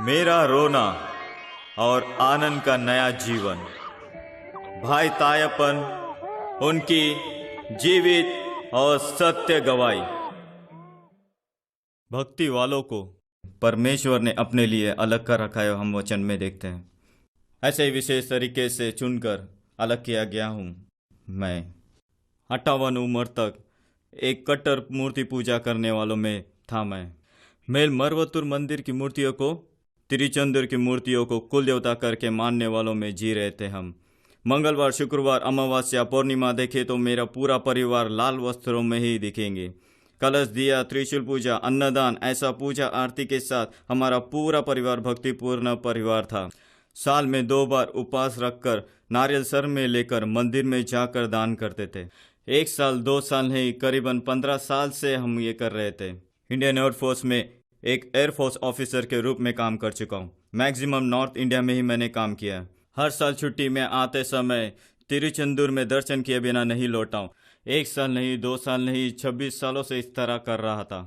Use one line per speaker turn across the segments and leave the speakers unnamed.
मेरा रोना और आनंद का नया जीवन। भाई तायपन, उनकी जीवित और सत्य गवाही। भक्ति वालों को परमेश्वर ने अपने लिए अलग कर रखा है, हम वचन में देखते हैं। ऐसे ही विशेष तरीके से चुनकर अलग किया गया हूँ। मैं 58 उम्र तक एक कट्टर मूर्ति पूजा करने वालों में था। मैं मेल मरवतुर मंदिर की मूर्तियों को, तिरुचंदूर की मूर्तियों को कुल देवता करके मानने वालों में जी रहे थे हम। मंगलवार, शुक्रवार, अमावस्या, पूर्णिमा देखे तो मेरा पूरा परिवार लाल वस्त्रों में ही दिखेंगे। कलश दिया, त्रिशूल पूजा, अन्नदान, ऐसा पूजा आरती के साथ हमारा पूरा परिवार भक्तिपूर्ण परिवार था। साल में 2 बार उपवास रखकर नारियल सर में लेकर मंदिर में जाकर दान करते थे। 1 साल 2 साल नहीं, करीबन 15 साल से हम ये कर रहे थे। इंडियन एयरफोर्स में एक एयरफोर्स ऑफिसर के रूप में काम कर चुका हूँ। मैक्सिमम नॉर्थ इंडिया में ही मैंने काम किया। हर साल छुट्टी में आते समय तिरुचंदूर में दर्शन किए बिना नहीं लौटा हूँ। 1 साल नहीं, 2 साल नहीं, 26 सालों से इस तरह कर रहा था।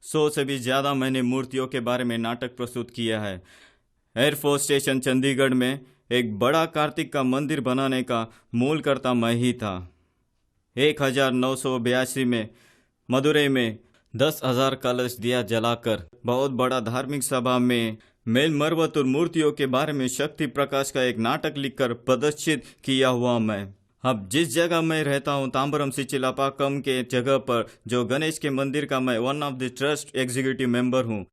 100 से भी ज़्यादा मैंने मूर्तियों के बारे में नाटक प्रस्तुत किया है। एयरफोर्स स्टेशन चंडीगढ़ में एक बड़ा कार्तिक का मंदिर बनाने का मूलकर्ता मैं ही था। 1982 में मदुरई में 10,000 कलश दिया जलाकर बहुत बड़ा धार्मिक सभा में मेल मरवतुर मूर्तियों के बारे में शक्ति प्रकाश का एक नाटक लिखकर प्रदर्शित किया हुआ मैं। अब जिस जगह मैं रहता हूँ, तांबरम सिचिलापाकम के जगह पर जो गणेश के मंदिर का मैं one of the trust executive member हूँ।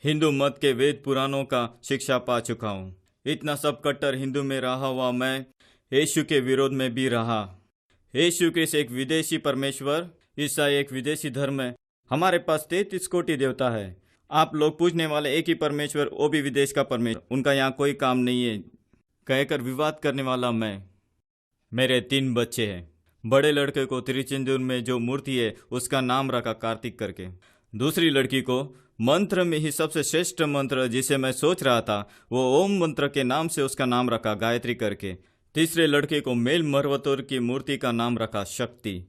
हिंदू मत के वेद पुराणों का शिक्षा पा चुका हूँ। इतना सब कट्टर हिंदू में रहा हुआ मैं यीशु के विरोध में भी रहा। यीशु क्रिस्त एक विदेशी परमेश्वर, ईसाई एक विदेशी धर्म है। हमारे पास 33 कोटि देवता है। आप लोग पूजने वाले एक ही परमेश्वर, वो भी विदेश का परमेश्वर, उनका यहाँ कोई काम नहीं है कहकर विवाद करने वाला मैं। मेरे 3 बच्चे हैं। बड़े लड़के को तिरुचंदूर में जो मूर्ति है उसका नाम रखा कार्तिक करके। दूसरी लड़की को मंत्र में ही सबसे श्रेष्ठ मंत्र जिसे मैं सोच रहा था वो ओम मंत्र के नाम से उसका नाम रखा गायत्री करके। तीसरे लड़के को मेल मरवतुर की मूर्ति का नाम रखा शक्ति।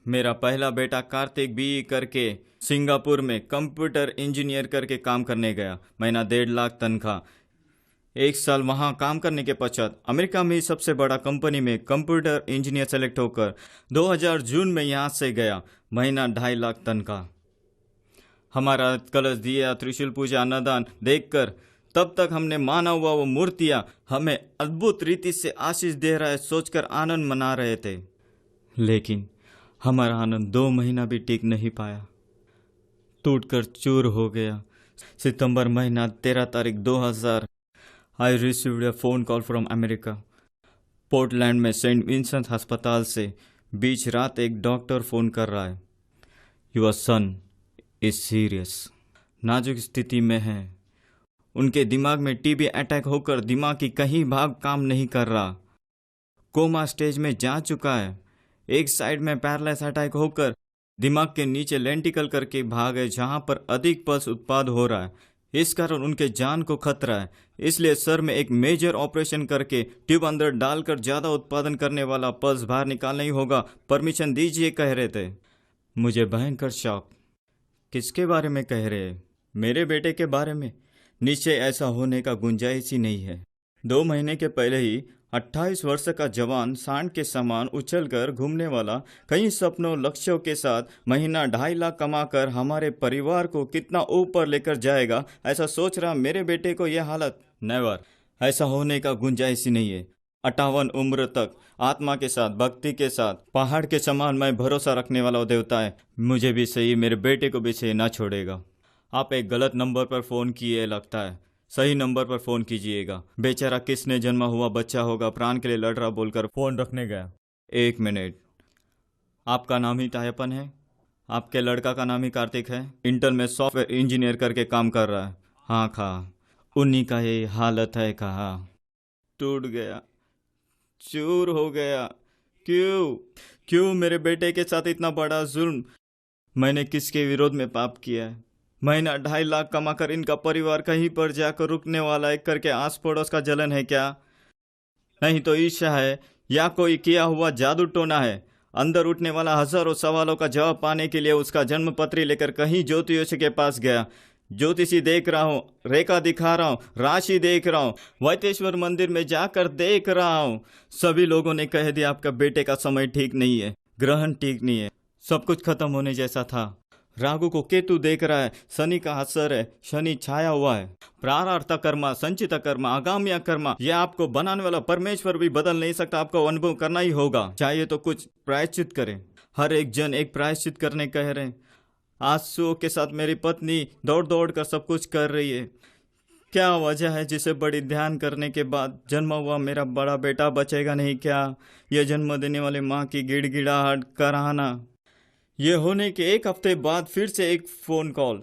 मेरा पहला बेटा कार्तिक बी करके सिंगापुर में कंप्यूटर इंजीनियर करके काम करने गया। महीना 1.5 लाख तनख्वाह। 1 साल वहां काम करने के पश्चात अमेरिका में सबसे बड़ा कंपनी में कंप्यूटर इंजीनियर सेलेक्ट होकर 2000 जून में यहाँ से गया। महीना 2.5 लाख तनख्वाह। हमारा कलश दिया, त्रिशूल पूजा, अन्नदान देखकर तब तक हमने माना हुआ वो मूर्तियां हमें अद्भुत रीति से आशीष दे रहा है सोचकर आनंद मना रहे थे। लेकिन हमारा आनंद 2 महीना भी टिक नहीं पाया, टूटकर चूर हो गया। सितंबर महीना 13 तारीख 2000 I received a phone call from America. Portland में सेंट विंसेंट अस्पताल से बीच रात एक डॉक्टर फोन कर रहा है। योर सन इज सीरियस, नाजुक स्थिति में है। उनके दिमाग में टीबी अटैक होकर दिमाग की कहीं भाग काम नहीं कर रहा। कोमा स्टेज में जा चुका है। एक साइड में पैरालाइज अटैक होकर दिमाग के नीचे लेंटिकल करके भाग है जहां पर अधिक पल्स उत्पाद हो रहा है। इस कारण उनके जान को खतरा है। इसलिए सर में एक मेजर ऑपरेशन करके ट्यूब अंदर डालकर ज़्यादा उत्पादन करने वाला पल्स बाहर निकालना ही होगा, परमिशन दीजिए कह रहे थे। मुझे भयंकर शौक। किसके बारे में कह रहे हैं? मेरे बेटे के बारे में। निश्चय ऐसा होने का गुंजाइश ही नहीं है। 2 महीने के पहले ही 28 वर्ष का जवान सांड के समान उछलकर घूमने वाला कई सपनों लक्ष्यों के साथ महीना 2.5 लाख कमाकर हमारे परिवार को कितना ऊपर लेकर जाएगा, ऐसा सोच रहा मेरे बेटे को यह हालत। नेवर, ऐसा होने का गुंजाइश ही नहीं है। 58 उम्र तक आत्मा के साथ, भक्ति के साथ, पहाड़ के समान मैं भरोसा रखने वाला वो देवता है। मुझे भी सही, मेरे बेटे को भी सही ना छोड़ेगा। आप एक गलत नंबर पर फ़ोन किए लगता है। सही नंबर पर फ़ोन कीजिएगा। बेचारा किसने जन्मा हुआ बच्चा होगा, प्राण के लिए लड़ रहा बोलकर फ़ोन रखने गया। 1 मिनट। आपका नाम ही तायपन है? आपके लड़का का नाम ही कार्तिक है? इंटेल में सॉफ्टवेयर इंजीनियर करके काम कर रहा है। हाँ खा, उन्हीं का ये हालत है। कहा टूट गया, चूर हो गया। क्यों मेरे बेटे के साथ इतना बड़ा जुल्म? मैंने किसके विरोध में पाप किया है? महीना 2.5 लाख कमाकर इनका परिवार कहीं पर जाकर रुकने वाला है करके आस पड़ोस का जलन है क्या? नहीं तो ईर्ष्या है या कोई किया हुआ जादू टोना है? अंदर उठने वाला हजारों सवालों का जवाब पाने के लिए उसका जन्म पत्री लेकर कहीं ज्योतिषी के पास गया। ज्योतिषी देख रहा हूँ, रेखा दिखा रहा हूँ, राशि देख रहा हूँ, वैतेश्वर मंदिर में जाकर देख रहा हूँ। सभी लोगों ने कह दिया आपका बेटे का समय ठीक नहीं है, ग्रहण ठीक नहीं है, सब कुछ खत्म होने जैसा था। राहु को केतु देख रहा है, शनि का असर है, शनि छाया हुआ है। प्रारब्ध कर्मा, संचित कर्मा, आगामी कर्मा, ये आपको बनाने वाला परमेश्वर भी बदल नहीं सकता, आपको अनुभव करना ही होगा। चाहिए तो कुछ प्रायश्चित करें। हर एक जन एक प्रायश्चित करने कह रहे हैं। आंसुओं के साथ मेरी पत्नी दौड़ दौड़ कर सब कुछ कर रही है। क्या वजह है जिसे बड़ी ध्यान करने के बाद जन्मा हुआ मेरा बड़ा बेटा बचेगा नहीं क्या? यह जन्म देने वाले माँ की गिड़गिड़ाहट, कराहना। ये होने के एक हफ्ते बाद फिर से एक फोन कॉल।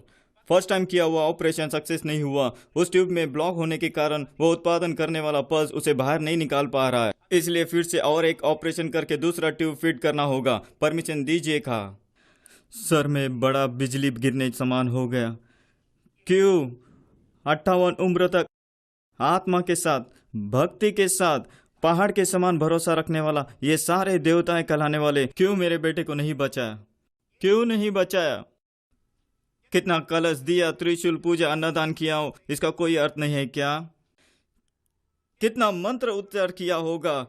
फर्स्ट टाइम किया हुआ ऑपरेशन सक्सेस नहीं हुआ। उस ट्यूब में ब्लॉक होने के कारण वो उत्पादन करने वाला पल्स उसे बाहर नहीं निकाल पा रहा है, इसलिए फिर से और एक ऑपरेशन करके दूसरा ट्यूब फिट करना होगा। परमिशन दीजिए। कहा सर में बड़ा बिजली गिरने समान हो गया। क्यों? 58 उम्र तक आत्मा के साथ, भक्ति के साथ, पहाड़ के समान भरोसा रखने वाला, ये सारे देवताएं कहलाने वाले क्यों मेरे बेटे को नहीं बचाया? क्यों नहीं बचाया? कितना कलश दिया, त्रिशूल पूजा, अन्नदान किया हो, इसका कोई अर्थ नहीं है क्या? कितना मंत्र उच्चार किया होगा?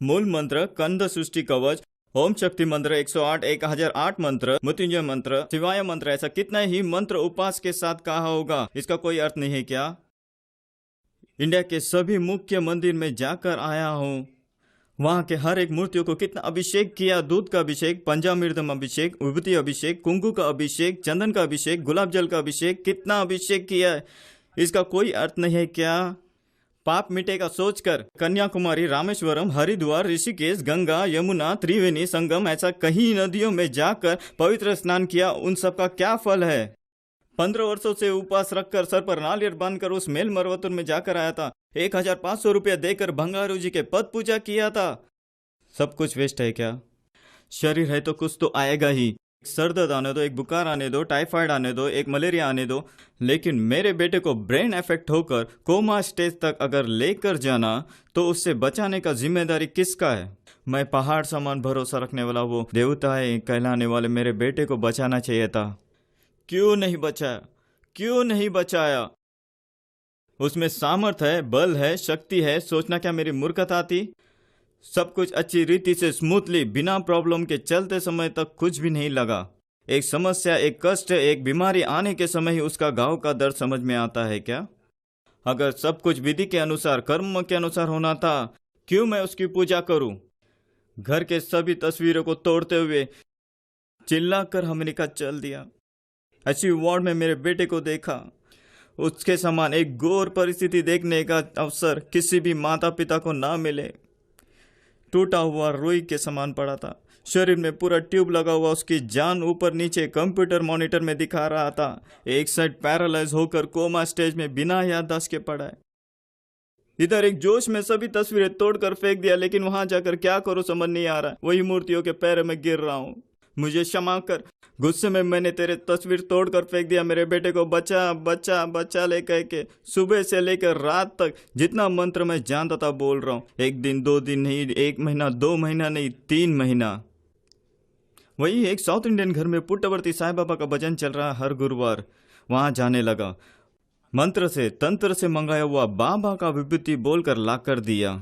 मूल मंत्र, कंद सृष्टि कवच, ओम शक्ति मंत्र 108, 1008 मंत्र, मृत्युंजय मंत्र, शिवाय मंत्र, ऐसा कितना ही मंत्र उपास के साथ कहा होगा, इसका कोई अर्थ नहीं है क्या? इंडिया के सभी मुख्य मंदिर में जाकर आया हूँ, वहां के हर एक मूर्तियों को कितना अभिषेक किया। दूध का अभिषेक, पंचामृतम अभिषेक, विभूति अभिषेक, कुंकु का अभिषेक, चंदन का अभिषेक, गुलाब जल का अभिषेक, कितना अभिषेक किया है, इसका कोई अर्थ नहीं है क्या? पाप मिटेगा सोचकर कन्याकुमारी, रामेश्वरम, हरिद्वार, ऋषिकेश, गंगा, यमुना, त्रिवेणी संगम, ऐसा कहीं नदियों में जाकर पवित्र स्नान किया, उन सब का क्या फल है? 15 वर्षों से उपवास रखकर सर पर नारियल बांधकर उस मेल मरवतुर में जाकर आया था। 1500 रुपया देकर भंगारू जी के पद पूजा किया था। सब कुछ वेस्ट है क्या? शरीर है तो कुछ तो आएगा ही। सर दर्द आने दो, एक बुखार आने दो, टाइफाइड आने दो, एक मलेरिया आने दो, लेकिन मेरे बेटे को ब्रेन इफेक्ट होकर कोमा स्टेज तक अगर लेकर जाना तो उससे बचाने का जिम्मेदारी किसका है? मैं पहाड़ समान भरोसा रखने वाला वो देवताएं कहलाने वाले मेरे बेटे को बचाना चाहिए था। क्यों नहीं बचाया? क्यों नहीं बचाया? उसमें सामर्थ्य है, बल है, शक्ति है, सोचना क्या मेरी मूर्खता थी? सब कुछ अच्छी रीति से स्मूथली बिना प्रॉब्लम के चलते समय तक कुछ भी नहीं लगा। एक समस्या, एक कष्ट, एक बीमारी आने के समय ही उसका घाव का दर्द समझ में आता है क्या? अगर सब कुछ विधि के अनुसार, कर्म के अनुसार होना था, क्यों मैं उसकी पूजा करूं? घर के सभी तस्वीरों को तोड़ते हुए चिल्लाकर अमेरिका चल दिया। अच्छी वार्ड में मेरे बेटे को देखा। उसके समान एक घोर परिस्थिति देखने का अवसर किसी भी माता पिता को ना मिले। टूटा हुआ रुई के समान पड़ा था, शरीर में पूरा ट्यूब लगा हुआ, उसकी जान ऊपर नीचे कंप्यूटर मॉनिटर में दिखा रहा था। एक साइड पैरालाइज होकर कोमा स्टेज में बिना याददाश्त के पड़ा है। इधर एक जोश में सभी तस्वीरें तोड़कर फेंक दिया, लेकिन वहां जाकर क्या करूं समझ नहीं आ रहा। वही मूर्तियों के पैरों में गिर रहा हूं। मुझे क्षमा कर, गुस्से में मैंने तेरे तस्वीर तोड़कर फेंक दिया। मेरे बेटे को बचा बचा बचा ले कह के सुबह से लेकर रात तक जितना मंत्र मैं जानता था बोल रहा हूँ। 1 दिन 2 दिन नहीं, 1 महीना 2 महीना नहीं, 3 महीना। वही एक साउथ इंडियन घर में पुट्टवर्ती साईं बाबा का भजन चल रहा हर गुरुवार। वहां जाने लगा। मंत्र से तंत्र से मंगाया हुआ बाबा का विभूति बोलकर लाकर दिया।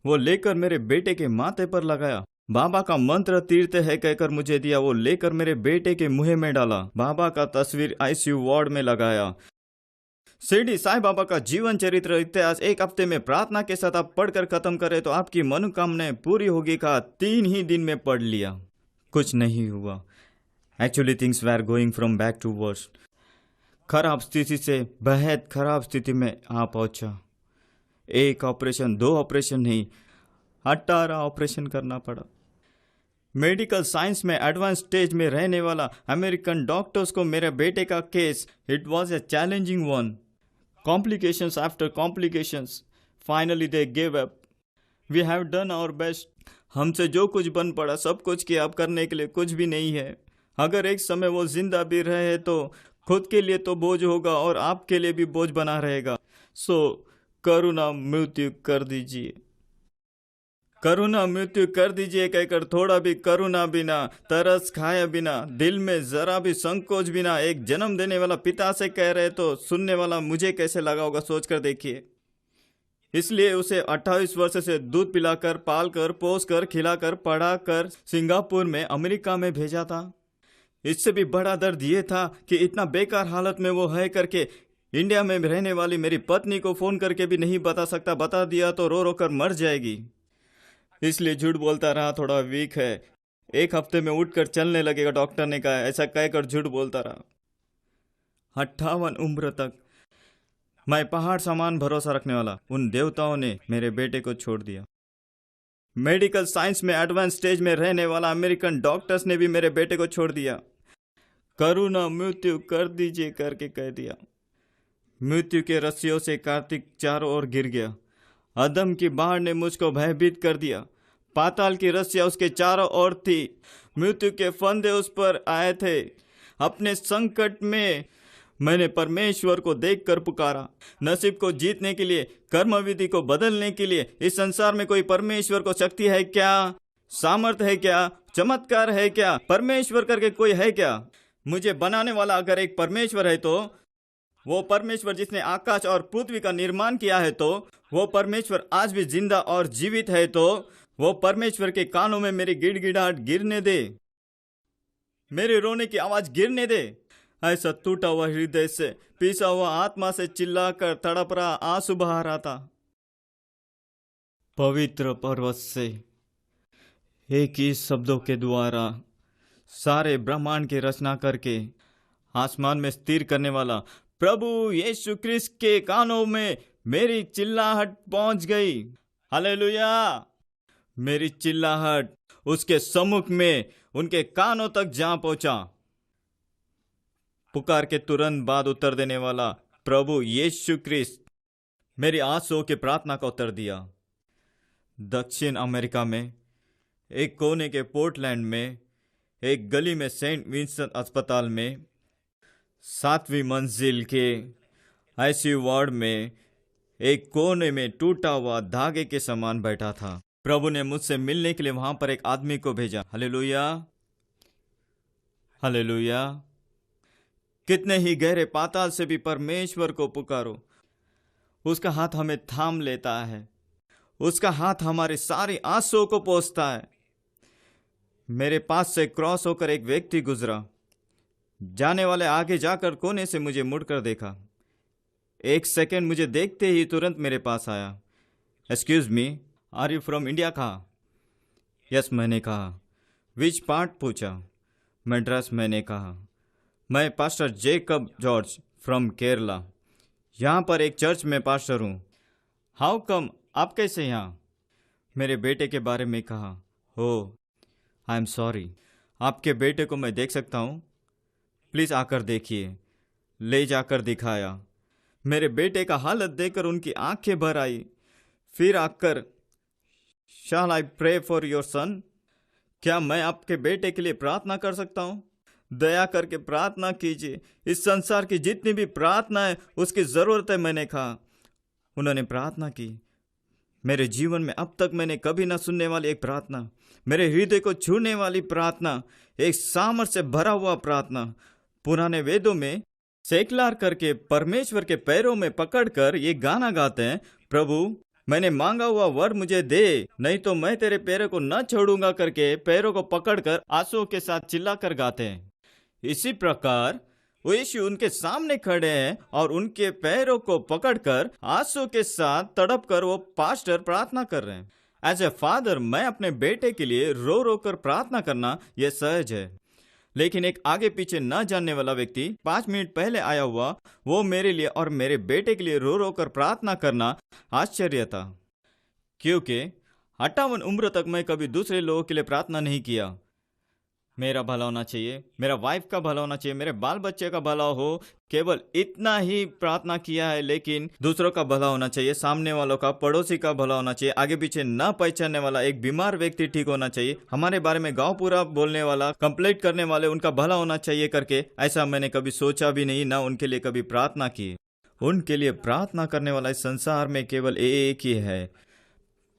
वो लेकर मेरे बेटे के माथे पर लगाया। बाबा का मंत्र तीर्थ है कहकर मुझे दिया। वो लेकर मेरे बेटे के मुंह में डाला। बाबा का तस्वीर आईसीयू वार्ड में लगाया। शिरडी साईं बाबा का जीवन चरित्र इतिहास 1 हफ्ते में प्रार्थना के साथ आप पढ़कर खत्म करें तो आपकी मनोकामनाएं पूरी होगी। कहा 3 ही दिन में पढ़ लिया, कुछ नहीं हुआ। Actually things were going from bad to worse. खराब स्थिति से बेहद खराब स्थिति में आ पहुंचा। 1 ऑपरेशन 2 ऑपरेशन नहीं, 18 ऑपरेशन करना पड़ा। मेडिकल साइंस में एडवांस स्टेज में रहने वाला अमेरिकन डॉक्टर्स को मेरे बेटे का केस, it was a challenging one. Complications after complications, finally they give up. We have done our best. हमसे जो कुछ बन पड़ा सब कुछ किया, अब करने के लिए कुछ भी नहीं है। अगर एक समय वो जिंदा भी रहे तो खुद के लिए तो बोझ होगा और आपके लिए भी बोझ बना रहेगा। सो करुणा मृत्यु कर दीजिए। करुणा मृत्यु कर दीजिए कहकर थोड़ा भी करुणा बिना, तरस खाए बिना, दिल में जरा भी संकोच बिना एक जन्म देने वाला पिता से कह रहे तो सुनने वाला मुझे कैसे लगा होगा, सोच कर देखिए। इसलिए उसे 28 वर्ष से दूध पिलाकर, पालकर, पोसकर, खिलाकर, पढ़ाकर सिंगापुर में, अमेरिका में भेजा था। इससे भी बड़ा दर्द ये था कि इतना बेकार हालत में वो है करके इंडिया में रहने वाली मेरी पत्नी को फोन करके भी नहीं बता सकता, बता दिया तो रो रो कर मर जाएगी। इसलिए झूठ बोलता रहा, थोड़ा वीक है, 1 हफ्ते में उठकर चलने लगेगा, डॉक्टर ने कहा। ऐसा कहकर झूठ बोलता रहा। 58 उम्र तक मैं पहाड़ समान भरोसा रखने वाला उन देवताओं ने मेरे बेटे को छोड़ दिया। मेडिकल साइंस में एडवांस स्टेज में रहने वाला अमेरिकन डॉक्टर्स ने भी मेरे बेटे को छोड़ दिया। करुणा मृत्यु कर दीजिए करके कह दिया। मृत्यु के रस्सियों से कार्तिक चारों ओर गिर गया। अदम की बाढ़ ने मुझको भयभीत कर दिया। पाताल की रस्सियां उसके चारों ओर थी। मृत्यु के फंदे उस पर आए थे। अपने संकट में मैंने परमेश्वर को देखकर पुकारा। नसीब को जीतने के लिए, कर्म विधि को बदलने के लिए इस संसार में कोई परमेश्वर को शक्ति है क्या, सामर्थ है क्या, चमत्कार है क्या, परमेश्वर करके कोई है क्या? मुझे बनाने वाला अगर एक परमेश्वर है तो वो परमेश्वर जिसने आकाश और पृथ्वी का निर्माण किया है, तो वो परमेश्वर आज भी जिंदा और जीवित है, तो वो परमेश्वर के कानों में मेरी गिड़गिड़ाहट गिरने दे, मेरे रोने की आवाज गिरने दे। ऐसा टूटा हुआ हृदय से, पीसा हुआ आत्मा से चिल्लाकर तड़प रहा, आंसू बहा रहा था। पवित्र पर्वत से एक ही शब्दों के द्वारा सारे ब्रह्मांड की रचना करके आसमान में स्थिर करने वाला प्रभु यीशु क्रिस्त के कानों में मेरी चिल्लाहट पहुंच गई। हालेलुया! मेरी चिल्लाहट उसके सम्मुख में उनके कानों तक जा पहुंचा। पुकार के तुरंत बाद उत्तर देने वाला प्रभु यीशु क्रिस्त मेरी आंसुओं की प्रार्थना का उत्तर दिया। दक्षिण अमेरिका में एक कोने के पोर्टलैंड में एक गली में सेंट विंसेंट अस्पताल में 7वीं मंजिल के आईसीयू वार्ड में एक कोने में टूटा हुआ धागे के समान बैठा था। प्रभु ने मुझसे मिलने के लिए वहां पर एक आदमी को भेजा। हालेलुया! हालेलुया! कितने ही गहरे पाताल से भी परमेश्वर को पुकारो, उसका हाथ हमें थाम लेता है, उसका हाथ हमारे सारे आंसुओं को पोंछता है। मेरे पास से क्रॉस होकर एक व्यक्ति गुजरा। जाने वाले आगे जाकर कोने से मुझे मुड़कर देखा। 1 सेकेंड मुझे देखते ही तुरंत मेरे पास आया। Excuse me, are you from India? कहा। यस मैंने कहा। विच पार्ट पूछा। मैड्रास मैंने कहा। मैं pastor Jacob George from Kerala, यहाँ पर एक चर्च में पास्टर हूँ। हाउ कम, आप कैसे यहाँ? मेरे बेटे के बारे में कहा। हो, आई एम सॉरी, आपके बेटे को मैं देख सकता हूँ? प्लीज़ आकर देखिए। ले जाकर दिखाया। मेरे बेटे का हालत देखकर उनकी आंखें भर आई। फिर आकर, shall I pray for your son? क्या मैं आपके बेटे के लिए प्रार्थना कर सकता हूँ? दया करके प्रार्थना कीजिए। इस संसार की जितनी भी प्रार्थना है उसकी ज़रूरत है, मैंने कहा। उन्होंने प्रार्थना की। मेरे जीवन में अब तक मैंने कभी ना सुनने वाली एक प्रार्थना, मेरे हृदय को छूने वाली प्रार्थना, एक सामर्थ से भरा हुआ प्रार्थना। पुराने वेदों में सेकलार करके परमेश्वर के पैरों में पकड़कर ये गाना गाते हैं, प्रभु मैंने मांगा हुआ वर मुझे दे, नहीं तो मैं तेरे पैरों को न छोड़ूंगा करके पैरों को पकड़कर आंसुओं के साथ चिल्लाकर गाते हैं। इसी प्रकार वो यीशु उनके सामने खड़े हैं और उनके पैरों को पकड़कर आंसू के साथ तड़पकर वो पास्टर प्रार्थना कर रहे हैं। एज ए फादर मैं अपने बेटे के लिए रो रो कर प्रार्थना करना यह सहज है, लेकिन एक आगे पीछे न जानने वाला व्यक्ति 5 मिनट पहले आया हुआ, वो मेरे लिए और मेरे बेटे के लिए रो रो कर प्रार्थना करना आश्चर्य था, क्योंकि 58 उम्र तक मैं कभी दूसरे लोगों के लिए प्रार्थना नहीं किया। मेरा भला होना चाहिए, मेरा वाइफ का भला होना चाहिए, मेरे बाल बच्चे का भला हो, केवल इतना ही प्रार्थना किया है। लेकिन दूसरों का भला होना चाहिए, सामने वालों का, पड़ोसी का भला होना चाहिए, आगे पीछे न पहचानने वाला एक बीमार व्यक्ति ठीक होना चाहिए, हमारे बारे में गांव पूरा बोलने वाला, कंप्लेंट करने वाले उनका भला होना चाहिए करके ऐसा मैंने कभी सोचा भी नहीं, ना उनके लिए कभी प्रार्थना की। उनके लिए प्रार्थना करने वाला इस संसार में केवल एक ही है,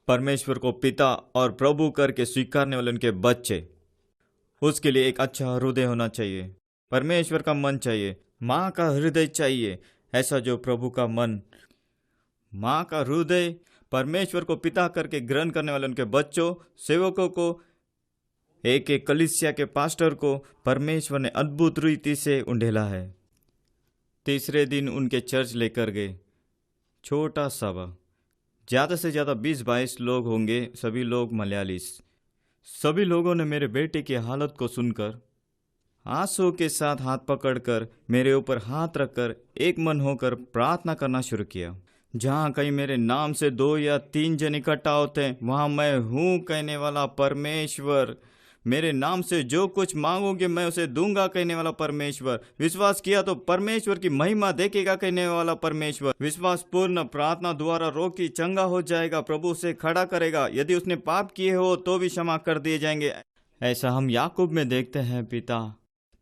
परमेश्वर को पिता और प्रभु करके स्वीकारने वाले उनके बच्चे, उसके लिए एक अच्छा हृदय होना चाहिए। परमेश्वर का मन चाहिए, माँ का हृदय चाहिए, ऐसा जो प्रभु का मन, माँ का हृदय परमेश्वर को पिता करके ग्रहण करने वाले उनके बच्चों, सेवकों को, एक एक कलीसिया के पास्टर को परमेश्वर ने अद्भुत रीति से उंडेला है। तीसरे दिन उनके चर्च लेकर गए, छोटा सभा, ज़्यादा से ज़्यादा 20-22 लोग होंगे, सभी लोग मलयाली। सभी लोगों ने मेरे बेटे की हालत को सुनकर आंसू के साथ हाथ पकड़कर मेरे ऊपर हाथ रखकर एक मन होकर प्रार्थना करना शुरू किया। जहाँ कहीं मेरे नाम से 2 या 3 जन इकट्ठा होते हैं, वहाँ मैं हूँ कहने वाला परमेश्वर। मेरे नाम से जो कुछ मांगोगे मैं उसे दूंगा कहने वाला परमेश्वर। विश्वास किया तो परमेश्वर की महिमा देखेगा कहने वाला परमेश्वर। विश्वास पूर्ण प्रार्थना द्वारा रोगी चंगा हो जाएगा, प्रभु उसे खड़ा करेगा। यदि उसने पाप किए हो तो भी क्षमा कर दिए जाएंगे। ऐसा हम याकूब में देखते हैं। पिता,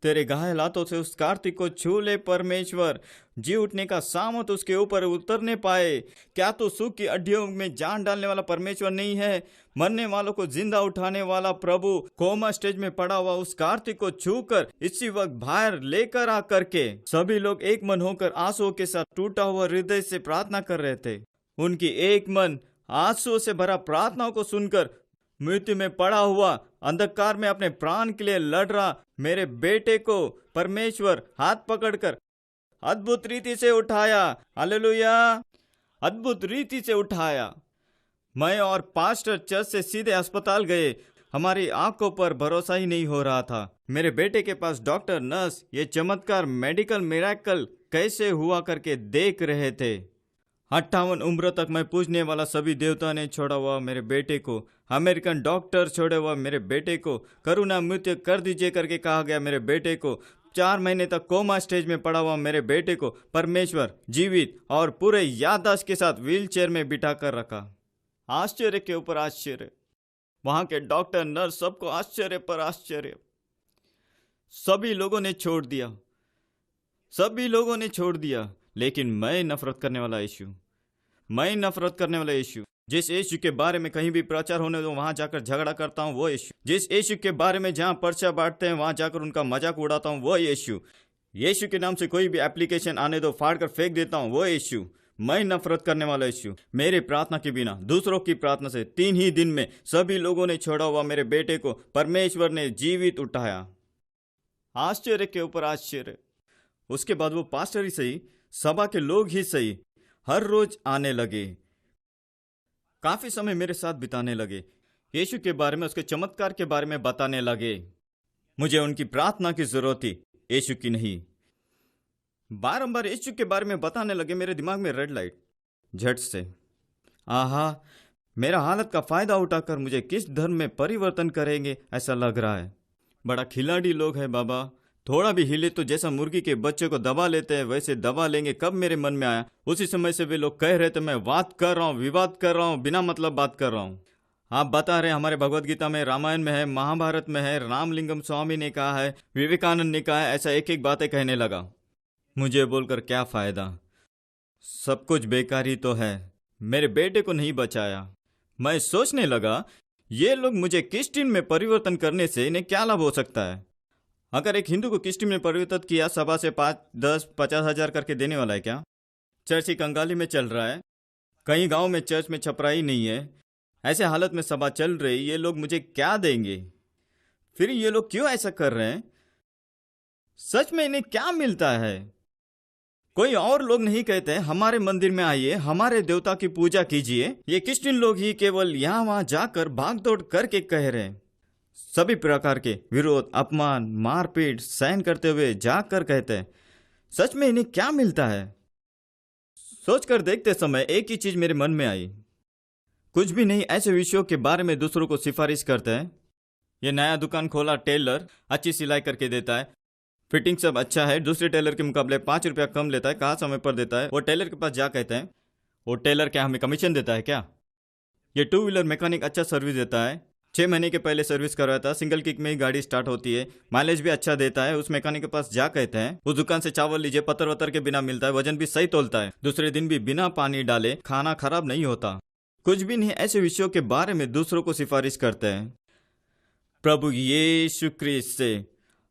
तेरे घायल हाथों से उस कार्तिक को छू ले परमेश्वर, जी उठने का सामर्थ उसके ऊपर उतरने पाए। क्या तो सुख की हड्डियों में जान डालने वाला परमेश्वर नहीं है? मरने वालों को जिंदा उठाने वाला प्रभु कोमा स्टेज में पड़ा हुआ उस कार्तिक को छूकर इसी वक्त बाहर लेकर आ करके सभी लोग एक मन होकर आंसुओं के साथ टूटा हुआ हृदय से प्रार्थना कर रहे थे। उनकी एक मन आंसुओं से भरा प्रार्थनाओं को सुनकर मृत्यु में पड़ा हुआ, अंधकार में अपने प्राण के लिए लड़ रहा मेरे बेटे को परमेश्वर हाथ पकड़कर अद्भुत रीति से उठाया। हालेलुया, अद्भुत रीति से उठाया। मैं और पास्टर चर्च से सीधे अस्पताल गए। हमारी आंखों पर भरोसा ही नहीं हो रहा था। मेरे बेटे के पास डॉक्टर, नर्स ये चमत्कार, मेडिकल मिरेकल कैसे हुआ करके देख रहे थे। 58 उम्र तक मैं पूजने वाला सभी देवता ने छोड़ा हुआ मेरे बेटे को, अमेरिकन डॉक्टर छोड़े हुआ मेरे बेटे को, करुणा मृत्यु कर दीजिए करके कहा गया मेरे बेटे को, 4 महीने तक कोमा स्टेज में पड़ा हुआ मेरे बेटे को परमेश्वर जीवित और पूरे याददाश्त के साथ व्हीलचेयर में बिठा कर रखा। आश्चर्य के ऊपर आश्चर्य, वहां के डॉक्टर नर्स सबको आश्चर्य पर आश्चर्य। सभी लोगों ने छोड़ दिया, सभी लोगों ने छोड़ दिया, लेकिन मैं नफरत करने वाला यीशु, मैं नफरत करने वाला यीशु, जिस यीशु के बारे में कहीं भी प्रचार होने दो वहां जाकर झगड़ा करता हूं वो यीशु, जिस यीशु के बारे में जहां पर्चा बांटते हैं वहां जाकर उनका मजाक उड़ाता हूं वो यीशु, यीशु के नाम से कोई भी एप्लीकेशन आने दो फाड़ कर फेंक देता हूं वो यीशु। मैं नफरत करने वाला यीशु। मेरे प्रार्थना के बिना, दूसरों की प्रार्थना से 3 ही दिन में सभी लोगों ने छोड़ा हुआ मेरे बेटे को परमेश्वर ने जीवित उठाया। आश्चर्य के ऊपर आश्चर्य। उसके बाद वो पास्टर ही सही, सभा के लोग ही सही, हर रोज आने लगे, काफी समय मेरे साथ बिताने लगे, यीशु के बारे में, उसके चमत्कार के बारे में बताने लगे। मुझे उनकी प्रार्थना की जरूरत थी, यीशु की नहीं। बारंबार यीशु के बारे में बताने लगे। मेरे दिमाग में रेड लाइट झट से, आहा, मेरा हालत का फायदा उठाकर मुझे किस धर्म में परिवर्तन करेंगे ऐसा लग रहा है। बड़ा खिलाड़ी लोग है बाबा, थोड़ा भी हिले तो जैसा मुर्गी के बच्चे को दबा लेते हैं वैसे दबा लेंगे। कब मेरे मन में आया, उसी समय से वे लोग कह रहे थे मैं बात कर रहा हूँ, विवाद कर रहा हूँ, बिना मतलब बात कर रहा हूँ। आप बता रहे हमारे भगवत गीता में, रामायण में है, महाभारत में है, रामलिंगम स्वामी ने कहा है, विवेकानंद ने कहा है, ऐसा एक एक बातें कहने लगा। मुझे बोलकर क्या फायदा, सब कुछ बेकार ही तो है। मेरे बेटे को नहीं बचाया। मैं सोचने लगा ये लोग मुझे क्रिश्चियन में परिवर्तन करने से इन्हें क्या लाभ हो सकता है। अगर एक हिंदू को क्रिश्चियन में परिवर्तित किया, सभा से 5, 10, 50 हजार करके देने वाला है क्या? चर्च ही कंगाली में चल रहा है, कहीं गांव में चर्च में छपराई नहीं है, ऐसे हालत में सभा चल रही, ये लोग मुझे क्या देंगे? फिर ये लोग क्यों ऐसा कर रहे हैं? सच में इन्हें क्या मिलता है? कोई और लोग नहीं कहते हमारे मंदिर में आइए, हमारे देवता की पूजा कीजिए। ये क्रिश्चियन लोग ही केवल यहाँ वहां जाकर भागदौड़ करके कह रहे हैं, सभी प्रकार के विरोध, अपमान, मारपीट सहन करते हुए जाकर कहते हैं। सच में इन्हें क्या मिलता है? सोचकर देखते समय एक ही चीज मेरे मन में आई, कुछ भी नहीं। ऐसे विषयों के बारे में दूसरों को सिफारिश करते हैं। ये नया दुकान खोला, टेलर अच्छी सिलाई करके देता है, फिटिंग सब अच्छा है, दूसरे टेलर के मुकाबले 5 रुपया कम लेता है, कहा समय पर देता है। वो टेलर के पास जा कहते हैं, वो टेलर क्या हमें कमीशन देता है क्या? ये 2 व्हीलर मैकेनिक अच्छा सर्विस देता है, 6 महीने के पहले सर्विस करवाता, सिंगल किक में ही गाड़ी स्टार्ट होती है, माइलेज भी अच्छा देता है। उस मैकेनिक के पास जा कहते हैं, उस दुकान से चावल लीजिए, पत्थर वत्तर के बिना मिलता है, वजन भी सही तोलता है, दूसरे दिन भी बिना पानी डाले खाना खराब नहीं होता, कुछ भी नहीं, ऐसे विषयों के बारे में दूसरों को सिफारिश करते हैं। प्रभु यीशु क्रिस्त से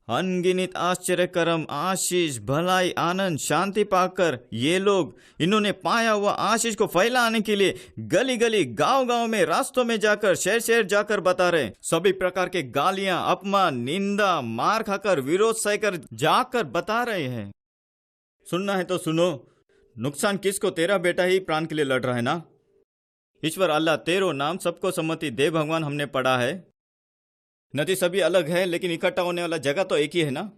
अनगिनत आश्चर्य कर्म, आशीष, भलाई, आनंद, शांति पाकर ये लोग इन्होंने पाया हुआ आशीष को फैलाने के लिए गली गली, गांव गांव में, रास्तों में जाकर, शहर शहर जाकर बता रहे। सभी प्रकार के गालियां, अपमान, निंदा, मार खाकर, विरोध सहकर जाकर बता रहे हैं। सुनना है तो सुनो, नुकसान किसको? तेरा बेटा ही प्राण के लिए लड़ रहा है ना। ईश्वर अल्लाह तेरो नाम सबको सम्मति दे भगवान हमने पढ़ा है। नदी सभी अलग है लेकिन इकट्ठा होने वाला जगह तो एक ही है ना।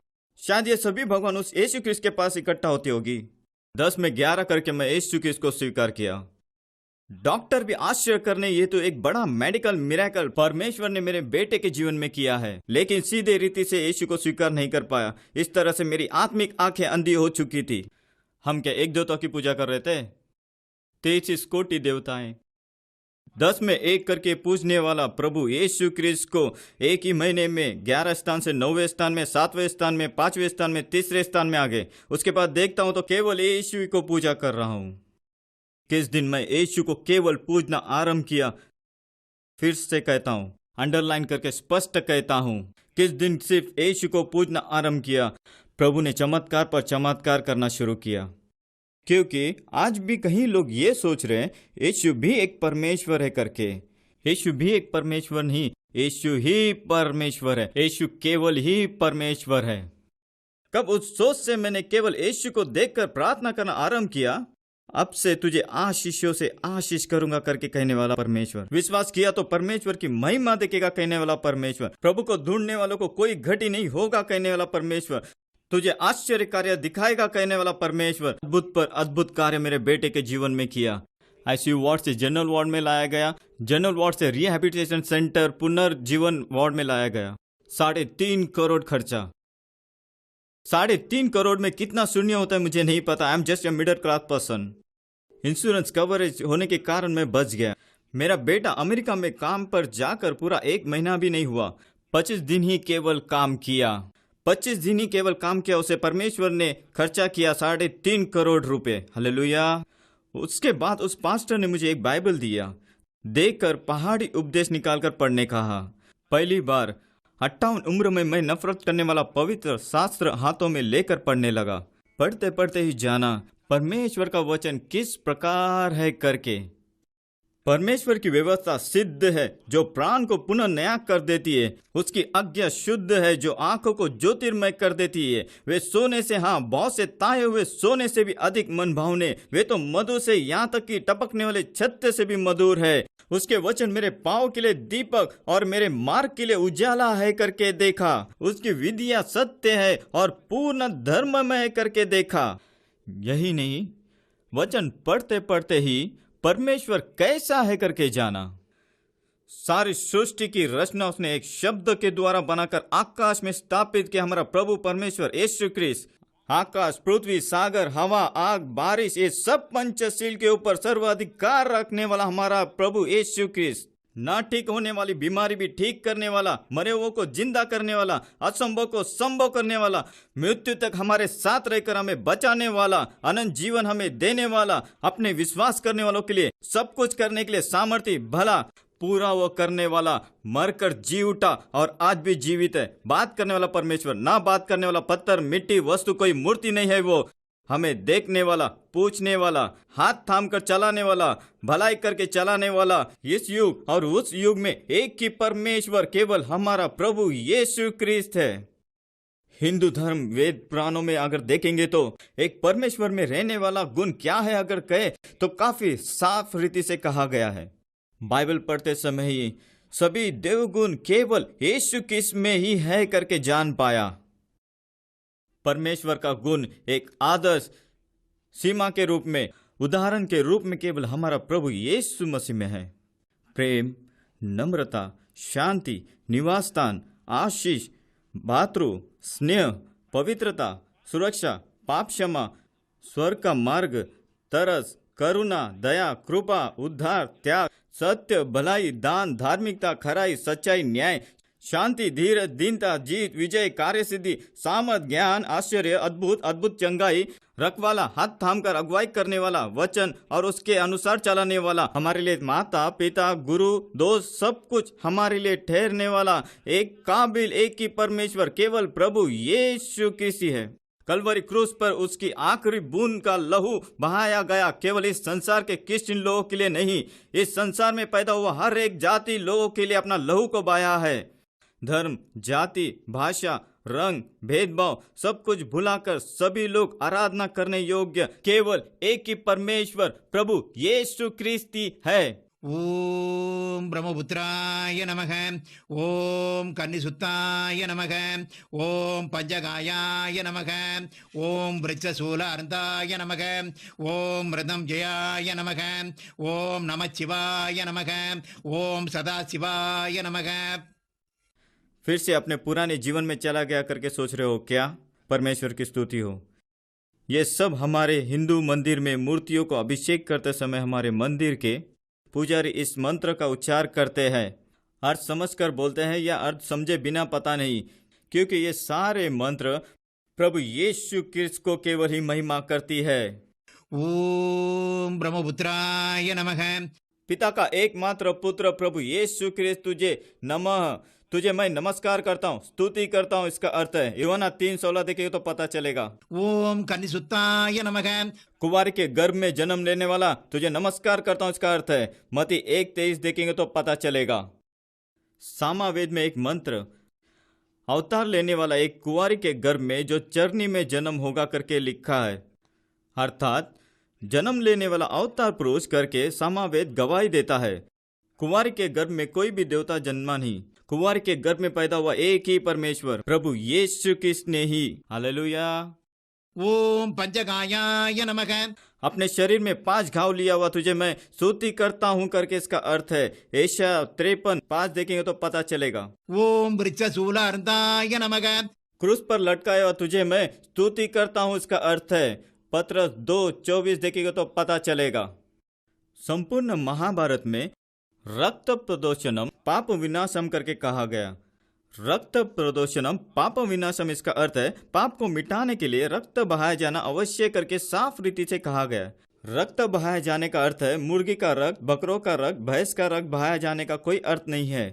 शायद ये सभी भगवान उस यीशु क्रिस्त के पास इकट्ठा होती होगी। 10 में 11 करके मैं यीशु क्रिस्त को स्वीकार किया। डॉक्टर भी आश्चर्य करने, ये तो एक बड़ा मेडिकल मिरेकल परमेश्वर ने मेरे बेटे के जीवन में किया है, लेकिन सीधे रीति से यीशु को स्वीकार नहीं कर पाया। इस तरह से मेरी आत्मिक आंखें अंधी हो चुकी थी। हम क्या एक देवता की पूजा कर रहे थे? 33 कोटि देवताएं, 10 में 1 करके पूजने वाला प्रभु यीशु क्रिस्त को एक ही महीने में 11 स्थान से 9वें स्थान में, 7वें स्थान में, 5वें स्थान में, 3रे स्थान में आ गए। उसके बाद देखता हूं तो केवल यीशु को पूजा कर रहा हूं। किस दिन मैं यीशु को केवल पूजना आरंभ किया, फिर से कहता हूं, अंडरलाइन करके स्पष्ट कहता हूं, किस दिन सिर्फ यीशु को पूजना आरंभ किया, प्रभु ने चमत्कार पर चमत्कार करना शुरू किया। क्योंकि आज भी कहीं लोग ये सोच रहे हैं यीशु भी एक परमेश्वर है करके। यीशु भी एक परमेश्वर नहीं, यीशु ही परमेश्वर है। यीशु केवल ही परमेश्वर है। कब उस सोच से मैंने केवल यीशु को देखकर प्रार्थना करना आरंभ किया, अब से तुझे आशीषों से आशीष करूंगा करके कहने वाला परमेश्वर। विश्वास किया तो परमेश्वर की महिमा देखेगा कहने वाला परमेश्वर। प्रभु को ढूंढने वालों को कोई घटी नहीं होगा कहने वाला परमेश्वर। तुझे आश्चर्य कार्य दिखाएगा कहने वाला परमेश्वर। अद्भुत पर अद्भुत कार्य मेरे बेटे के जीवन में किया। आईसीयू वार्ड से जनरल वार्ड में लाया गया, जनरल वार्ड से रिहैबिलिटेशन सेंटर पुनर्जीवन वार्ड में लाया गया। 3.5 करोड़ खर्चा। 3.5 करोड़ में कितना शून्य होता है मुझे नहीं पता। I am just a middle class person. Insurance coverage होने के कारण मैं बच गया। मेरा बेटा अमेरिका में काम पर जाकर पूरा 1 महीना भी नहीं हुआ। 25 दिन ही केवल काम किया। 25 दिन ही केवल काम किया, उसे परमेश्वर ने खर्चा किया 3.5 करोड़ रुपए। हालेलुया। उसके बाद उस पास्टर ने मुझे एक बाइबल दिया, देखकर पहाड़ी उपदेश निकालकर पढ़ने कहा। पहली बार 58 उम्र में मैं नफरत करने वाला पवित्र शास्त्र हाथों में लेकर पढ़ने लगा। पढ़ते पढ़ते ही जाना परमेश्वर का वचन किस प्रकार है करके। परमेश्वर की व्यवस्था सिद्ध है जो प्राण को पुनः नया कर देती है। उसकी आज्ञा शुद्ध है जो आंखों को ज्योतिर्मय कर देती है। वे सोने से, हाँ बहुत से ताए हुए सोने से भी अधिक मन भावने, वे तो मधु से यहाँ तक कि टपकने वाले छत्ते से भी मधुर है। उसके वचन मेरे पाँव के लिए दीपक और मेरे मार्ग के लिए उजाला है करके देखा। उसकी विधियां सत्य है और पूर्ण धर्ममय है करके देखा। यही नहीं, वचन पढ़ते पढ़ते ही परमेश्वर कैसा है करके जाना। सारी सृष्टि की रचना उसने एक शब्द के द्वारा बनाकर आकाश में स्थापित किया। हमारा प्रभु परमेश्वर यीशु क्रिस्त आकाश, पृथ्वी, सागर, हवा, आग, बारिश, ये सब पंचशील के ऊपर सर्वाधिकार रखने वाला हमारा प्रभु यीशु क्रिस्त। ना ठीक होने वाली बीमारी भी ठीक करने वाला, मरे हुओं को जिंदा करने वाला, असंभव को संभव करने वाला, मृत्यु तक हमारे साथ रहकर हमें बचाने वाला, अनंत जीवन हमें देने वाला, अपने विश्वास करने वालों के लिए सब कुछ करने के लिए सामर्थ्य, भला पूरा वो करने वाला, मरकर जी उठा और आज भी जीवित है। बात करने वाला परमेश्वर, ना बात करने वाला पत्थर, मिट्टी, वस्तु, कोई मूर्ति नहीं है। वो हमें देखने वाला, पूछने वाला, हाथ थाम कर चलाने वाला, भलाई करके चलाने वाला, इस युग और उस युग में एक ही परमेश्वर केवल हमारा प्रभु यीशु क्रिस्त है। हिंदू धर्म वेद पुराणों में अगर देखेंगे तो एक परमेश्वर में रहने वाला गुण क्या है अगर कहे तो काफी साफ रीति से कहा गया है। बाइबल पढ़ते समय ही सभी देवगुण केवल यीशु क्रिस्त में ही है करके जान पाया। परमेश्वर का गुण एक आदर्श सीमा के रूप में, उदाहरण के रूप में केवल हमारा प्रभु यीशु मसीह में है। प्रेम, नम्रता, शांति, निवास स्थान, आशीष, भातृ स्नेह, पवित्रता, सुरक्षा, पाप क्षमा, स्वर्ग का मार्ग, तरस, करुणा, दया, कृपा, उद्धार, त्याग, सत्य, भलाई, दान, धार्मिकता, खराई, सच्चाई, न्याय, शांति, धीरज, दीनता, जीत, विजय, कार्य सिद्धि, सामर्थ, ज्ञान, आश्चर्य, अद्भुत अद्भुत चंगाई, रखवाला, हाथ थाम कर अगुवाई करने वाला, वचन और उसके अनुसार चलाने वाला, हमारे लिए माता पिता गुरु दोस्त सब कुछ हमारे लिए ठहरने वाला, एक काबिल एक ही परमेश्वर केवल प्रभु यीशु कृष्ण ही है। कलवरी क्रूस पर उसकी आखिरी बूंद का लहू बहाया गया केवल इस संसार के क्रिश्चियन लोगों के लिए नहीं, इस संसार में पैदा हुआ हर एक जाति लोगों के लिए अपना लहू को बहाया है। धर्म, जाति, भाषा, रंग, भेदभाव सब कुछ भुलाकर सभी लोग आराधना करने योग्य केवल एक ही परमेश्वर प्रभु यीशु क्रिस्ती है।
ओम ब्रह्मपुत्राय नमः। ओम कन्निसुत्ताय नमः। ओम पंचगायाय नमः। ओम वृक्षशूलार्धाय नमः। ओम मृदं जयाय नमः। ओम नमः शिवाय नमः। ओम सदाशिवाय नमः।
फिर से अपने पुराने जीवन में चला गया करके सोच रहे हो क्या? परमेश्वर की स्तुति हो। ये सब हमारे हिंदू मंदिर में मूर्तियों को अभिषेक करते समय हमारे मंदिर के पुजारी इस मंत्र का उच्चार करते हैं। अर्थ समझकर बोलते हैं या अर्थ समझे बिना पता नहीं, क्योंकि ये सारे मंत्र प्रभु यीशु क्रिस्त को केवल ही महिमा करती है।
ओम ब्रह्मपुत्राय नमः।
पिता का एकमात्र पुत्र प्रभु यीशु क्रिस्त तुझे मैं नमस्कार करता हूँ, स्तुति करता हूँ, इसका अर्थ है यूहन्ना 3:16 देखेंगे तो पता चलेगा।
ओम कन्निसुत्ताय नमः।
कुंवारी के गर्भ में जन्म लेने वाला तुझे नमस्कार करता हूँ, इसका अर्थ है मत्ती 1:23 देखेंगे तो पता चलेगा। सामवेद में एक मंत्र अवतार लेने वाला एक कुंवारी के गर्भ में जो चरनी में जन्म होगा करके लिखा है, अर्थात जन्म लेने वाला अवतार पुरुष करके सामवेद गवाही देता है। कुंवारी के गर्भ में कोई भी देवता जन्मा नहीं, कुंवारी के गर्भ में पैदा हुआ एक ही परमेश्वर प्रभु यीशु क्रिस्त ने ही। हालेलुया।
ओम पंचगायाय नमः।
अपने शरीर में 5 घाव लिया हुआ तुझे मैं स्तुति करता हूँ करके इसका अर्थ है यशायाह 53:5 देखेंगे तो पता चलेगा।
ओम वृक्षशूलार्धाय नमः।
क्रूस पर लटकाया हुआ तुझे मैं स्तुति करता हूँ, इसका अर्थ है पत्रस 2:24 देखेंगे तो पता चलेगा। संपूर्ण महाभारत में रक्त प्रदोषणम पाप विनाशम करके कहा गया। रक्त प्रदोषणम पाप विनाशम, इसका अर्थ है पाप को मिटाने के लिए रक्त बहाया जाना अवश्य करके साफ रीति से कहा गया। रक्त बहाया जाने का अर्थ है मुर्गी का रक्त, बकरों का रक्त, भैंस का रक्त बहाया जाने का कोई अर्थ नहीं है।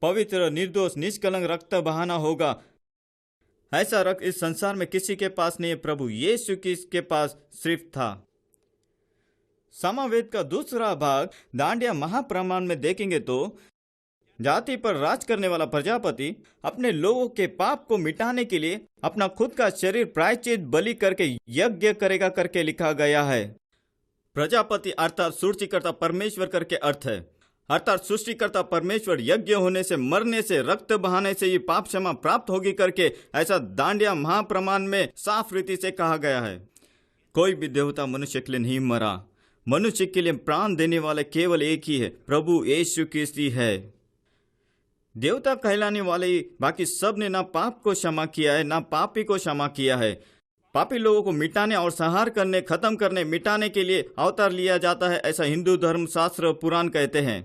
पवित्र, निर्दोष, निष्कलंक रक्त बहाना होगा। ऐसा रक्त इस संसार में किसी के पास नहीं है, प्रभु यीशु के पास सिर्फ था। सामवेद का दूसरा भाग दांडिया महाप्रमाण में देखेंगे तो जाति पर राज करने वाला प्रजापति अपने लोगों के पाप को मिटाने के लिए अपना खुद का शरीर प्रायश्चित बलि करके यज्ञ करेगा करके लिखा गया है। प्रजापति अर्थात सृष्टिकर्ता परमेश्वर करके अर्थ है, अर्थात सृष्टिकर्ता परमेश्वर यज्ञ होने से, मरने से, रक्त बहाने से ये पाप क्षमा प्राप्त होगी करके ऐसा दांडिया महाप्रमाण में साफ रीति से कहा गया है। कोई भी देवता मनुष्य के लिए नहीं मरा, मनुष्य के लिए प्राण देने वाले केवल एक ही है, प्रभु यीशु क्रिस्त ही है। देवता कहलाने वाले बाकी सब ने ना पाप को क्षमा किया है ना पापी को क्षमा किया है। पापी लोगों को मिटाने और संहार करने, खत्म करने, मिटाने के लिए अवतार लिया जाता है, ऐसा हिंदू धर्म शास्त्र पुराण कहते हैं।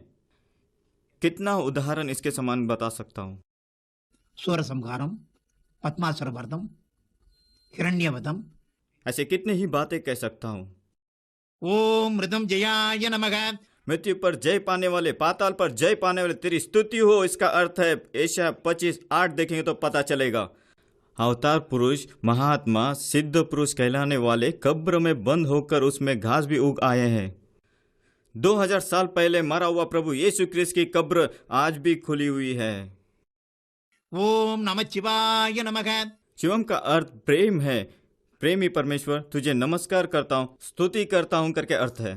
कितना उदाहरण इसके समान बता सकता हूँ।
सूर संहारम, पद्मासुर वधम, हिरण्यवधम,
ऐसे कितने ही बातें कह सकता हूँ।
ओम मृदं जयाय नमः।
मृत्यु पर जय पाने वाले, पाताल पर जय पाने वाले तेरी स्तुति हो, इसका अर्थ है यशायाह 25:8 देखेंगे तो पता चलेगा। अवतार पुरुष, महात्मा, सिद्ध पुरुष कहलाने वाले कब्र में बंद होकर उसमें घास भी उग आए हैं। 2000 साल पहले मरा हुआ प्रभु यीशु क्रिस्त की कब्र आज भी खुली हुई है।
ओम नमः शिवाय नमः।
शिवम का अर्थ प्रेम है। प्रेमी परमेश्वर तुझे नमस्कार करता हूँ, स्तुति करता हूँ करके अर्थ है।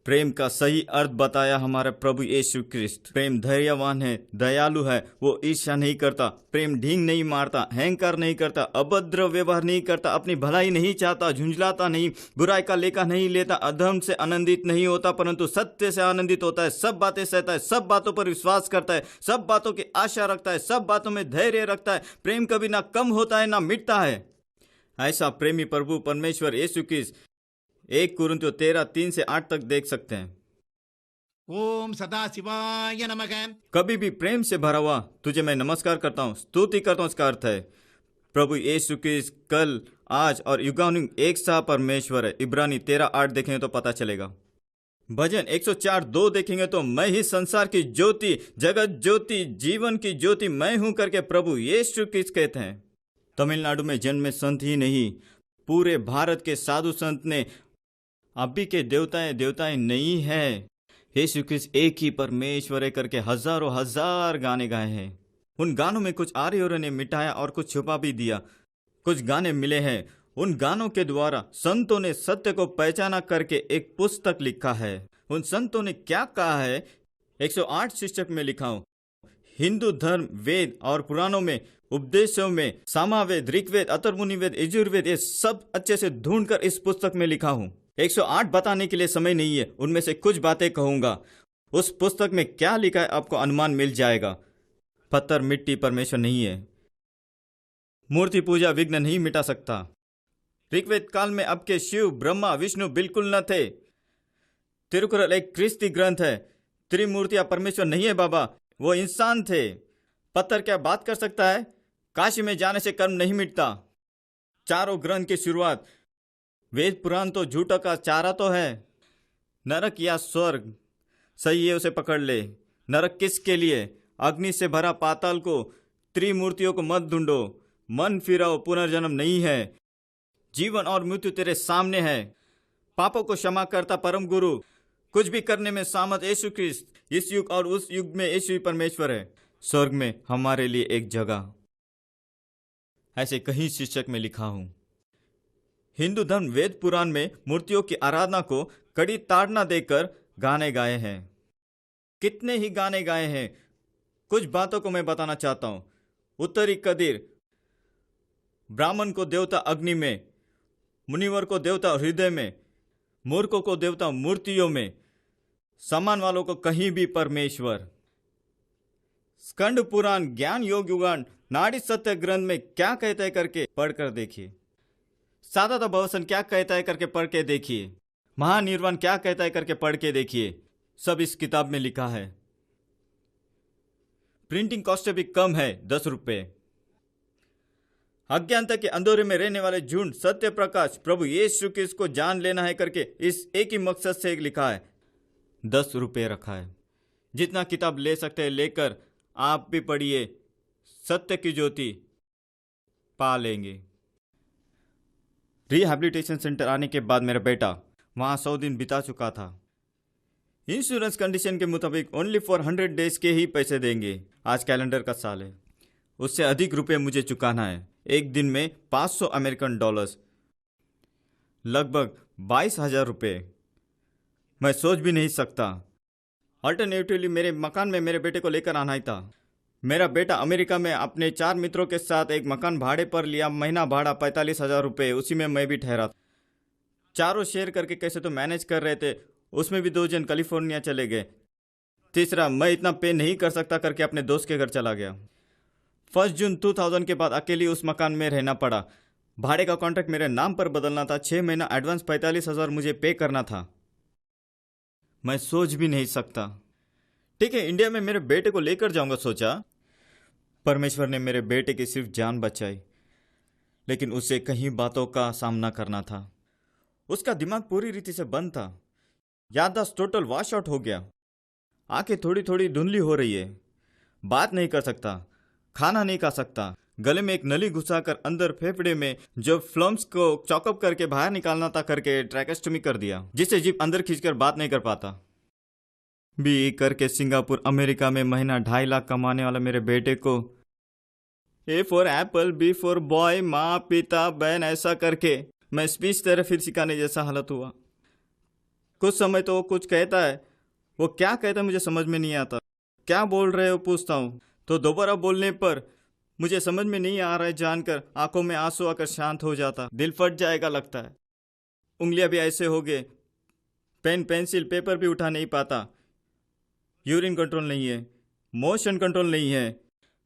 प्रेम का सही अर्थ बताया हमारा प्रभु यीशु क्रिस्त। प्रेम धैर्यवान है, दयालु है, वो ईर्ष्या नहीं करता, प्रेम ढींग नहीं मारता, अहंकार नहीं करता, अभद्र व्यवहार नहीं करता, अपनी भलाई नहीं चाहता, झुंझलाता नहीं, बुराई का लेखा नहीं लेता, अधर्म से आनंदित नहीं होता परंतु सत्य से आनंदित होता है, सब बातें सहता है, सब बातों पर विश्वास करता है, सब बातों की आशा रखता है, सब बातों में धैर्य रखता है। प्रेम कभी ना कम होता है ना मिटता है। ऐसा प्रेमी प्रभु परमेश्वर यीशु क्रिस्त 1 कुरिन्थियों 13:3-8 तक देख सकते हैं।
ओम सदाशिवाय नमः।
कभी भी प्रेम से भरा हुआ तुझे मैं नमस्कार करता हूँ, स्तुति करता हूँ। इसका अर्थ है प्रभु यीशु क्रिस्त कल, आज और युगानुयुग एक सा परमेश्वर है। इब्रानी 13:8 देखेंगे तो पता चलेगा। भजन 104:2 देखेंगे तो मैं ही संसार की ज्योति, जगत ज्योति, जीवन की ज्योति मैं हूं करके प्रभु यीशु क्रिस्त कहते हैं। तमिलनाडु में जन्मे संत ही नहीं, पूरे भारत के साधु संत ने अभी के देवताएं नहीं है, यीशु क्रिस्त एक ही परमेश्वर है करके हजारों हजार गाने गाए हैं। उन गानों में कुछ आर्यों ने मिटाया और कुछ छुपा भी दिया। कुछ गाने मिले हैं, उन गानों के द्वारा संतों ने सत्य को पहचाना करके एक पुस्तक लिखा है। उन संतों ने क्या कहा है 108 शीर्षक में लिखा हूं। हिंदू धर्म, वेद और पुराणों में, उपदेशों में, सामावेद, ऋग्वेद, अथर्वमुनिवेद, यजुर्वेद, ये सब अच्छे से ढूंढकर इस पुस्तक में लिखा हूं। 108 बताने के लिए समय नहीं है, उनमें से कुछ बातें कहूंगा। उस पुस्तक में क्या लिखा है आपको अनुमान मिल जाएगा। पत्थर, मिट्टी परमेश्वर नहीं है। मूर्ति पूजा विघ्न नहीं मिटा सकता। ऋग्वेद काल में अब के शिव, ब्रह्मा, विष्णु बिल्कुल न थे। तिरुकुरल एक ख्रिस्ती ग्रंथ है। त्रिमूर्तियां परमेश्वर नहीं है बाबा, वो इंसान थे। पत्थर क्या बात कर सकता है? काशी में जाने से कर्म नहीं मिटता। चारों ग्रंथ की शुरुआत, वेद पुराण तो झूठा का चारा तो है। नरक या स्वर्ग सही है, उसे पकड़ ले। नरक किसके लिए? अग्नि से भरा पाताल को, त्रिमूर्तियों को मत ढूंढो। मन फिराओ, पुनर्जन्म नहीं है। जीवन और मृत्यु तेरे सामने है। पापों को क्षमा करता परम गुरु, कुछ भी करने में सामर्थ यीशु क्रिस्त। इस युग और उस युग में यीशु ही परमेश्वर है। स्वर्ग में हमारे लिए एक जगह, ऐसे कहीं शीर्षक में लिखा हूं। हिंदू धर्म, वेद पुराण में मूर्तियों की आराधना को कड़ी ताड़ना देकर गाने गाए हैं। कितने ही गाने गाए हैं। कुछ बातों को मैं बताना चाहता हूं। उत्तरी कदीर, ब्राह्मण को देवता अग्नि में, मुनिवर को देवता हृदय में, मूर्खों को देवता मूर्तियों में, सम्मान वालों को कहीं भी परमेश्वर। स्कंद पुराण, ज्ञान योग युगान, नाड़ी सत्य ग्रंथ में क्या कहता है करके पढ़कर देखिए। सादा भवसन क्या कहता है करके पढ़ के देखिए। महानिर्वाण क्या कहता है करके पढ़ के देखिए। सब इस किताब में लिखा है। प्रिंटिंग कॉस्ट भी कम है, 10 रुपए। अज्ञानता के अंधेरे में रहने वाले झुंड सत्य प्रकाश प्रभु यीशु क्रिस्त को जान लेना है करके इस एक ही मकसद से लिखा है। 10 रुपए रखा है। जितना किताब ले सकते हैं लेकर आप भी पढ़िए। सत्य की ज्योति पा लेंगे। रिहैबिलिटेशन सेंटर आने के बाद मेरा बेटा वहां 100 दिन बिता चुका था। इंश्योरेंस कंडीशन के मुताबिक ओनली फॉर 100 डेज के ही पैसे देंगे। आज कैलेंडर का साल है, उससे अधिक रुपए मुझे चुकाना है। एक दिन में 500 अमेरिकन डॉलर्स, लगभग 22,000 रुपये। मैं सोच भी नहीं सकता। अल्टरनेटिवली मेरे मकान में मेरे बेटे को लेकर आना ही था। मेरा बेटा अमेरिका में अपने 4 मित्रों के साथ एक मकान भाड़े पर लिया। महीना भाड़ा 45,000 रुपये। उसी में मैं भी ठहरा। चारों शेयर करके कैसे तो मैनेज कर रहे थे। उसमें भी 2 जन कैलिफोर्निया चले गए। तीसरा, मैं इतना पे नहीं कर सकता करके अपने दोस्त के घर चला गया। 1 जून 2000 के बाद अकेली उस मकान में रहना पड़ा। भाड़े का कॉन्ट्रैक्ट मेरे नाम पर बदलना था। 6 महीना एडवांस 45,000 मुझे पे करना था। मैं सोच भी नहीं सकता। ठीक है, इंडिया में मेरे बेटे को लेकर जाऊंगा सोचा। परमेश्वर ने मेरे बेटे की सिर्फ जान बचाई, लेकिन उसे कई बातों का सामना करना था। उसका दिमाग पूरी रीति से बंद था। याददाश्त टोटल वॉश आउट हो गया। आंखें थोड़ी थोड़ी धुंधली हो रही है। बात नहीं कर सकता, खाना नहीं खा सकता। गले में एक नली घुसाकर अंदर फेफड़े में जो फ्लम्स को चॉकअप करके बाहर निकालना था करके ट्रैकेस्टोमी कर दिया, जिससे जीभ अंदर खींचकर बात नहीं कर पाता। बी करके सिंगापुर, अमेरिका में महीना 2.5 लाख कमाने वाला मेरे बेटे को A for apple, B for boy, माँ, पिता, बहन, ऐसा करके मैं स्पीच थेरेपी सिखाने जैसा हालत हुआ। कुछ समय तो वो कुछ कहता है। वो क्या कहता है मुझे समझ में नहीं आता। क्या बोल रहे हो पूछता हूँ तो दोबारा बोलने पर मुझे समझ में नहीं आ रहा है जानकर आंखों में आंसू आकर शांत हो जाता। दिल फट जाएगा लगता है। उंगलियां भी ऐसे हो गए, पेन, पेंसिल, पेपर भी उठा नहीं पाता। यूरिन कंट्रोल नहीं है, मोशन कंट्रोल नहीं है।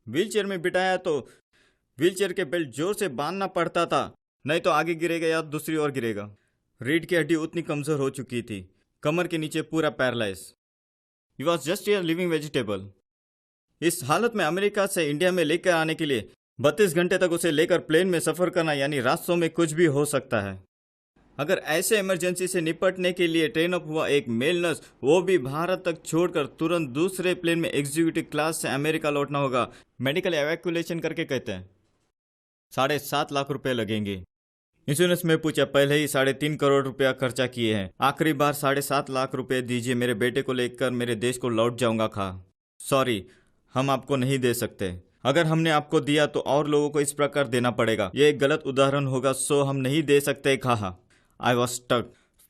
व्हीलचेयर में बिठाया तो व्हीलचेयर के बेल्ट जोर से बांधना पड़ता था, नहीं तो आगे गिरेगा या दूसरी ओर गिरेगा। रीढ़ की हड्डी उतनी कमजोर हो चुकी थी, कमर के नीचे पूरा paralyse. He was just a living vegetable. इस हालत में अमेरिका से इंडिया में लेकर आने के लिए 32 घंटे तक उसे लेकर प्लेन में सफर करना, यानी रास्तों में कुछ भी हो सकता है। अगर ऐसे इमरजेंसी से निपटने के लिए ट्रेन अप हुआ एक मेल नर्स, वो भी भारत तक छोड़कर तुरंत दूसरे प्लेन में एग्जीक्यूटिव क्लास से अमेरिका लौटना होगा, मेडिकल एवैक्यूलेशन करके कहते हैं 7.5 लाख रुपए लगेंगे। इंश्योरेंस में पूछा, पहले ही 3.5 करोड़ रुपया खर्चा किए हैं, आखिरी बार 7.5 लाख रुपए दीजिए, मेरे बेटे को लेकर मेरे देश को लौट जाऊंगा। खा सॉरी, हम आपको नहीं दे सकते। अगर हमने आपको दिया तो और लोगों को इस प्रकार देना पड़ेगा, ये एक गलत उदाहरण होगा, सो हम नहीं दे सकते। कहा। I was stuck.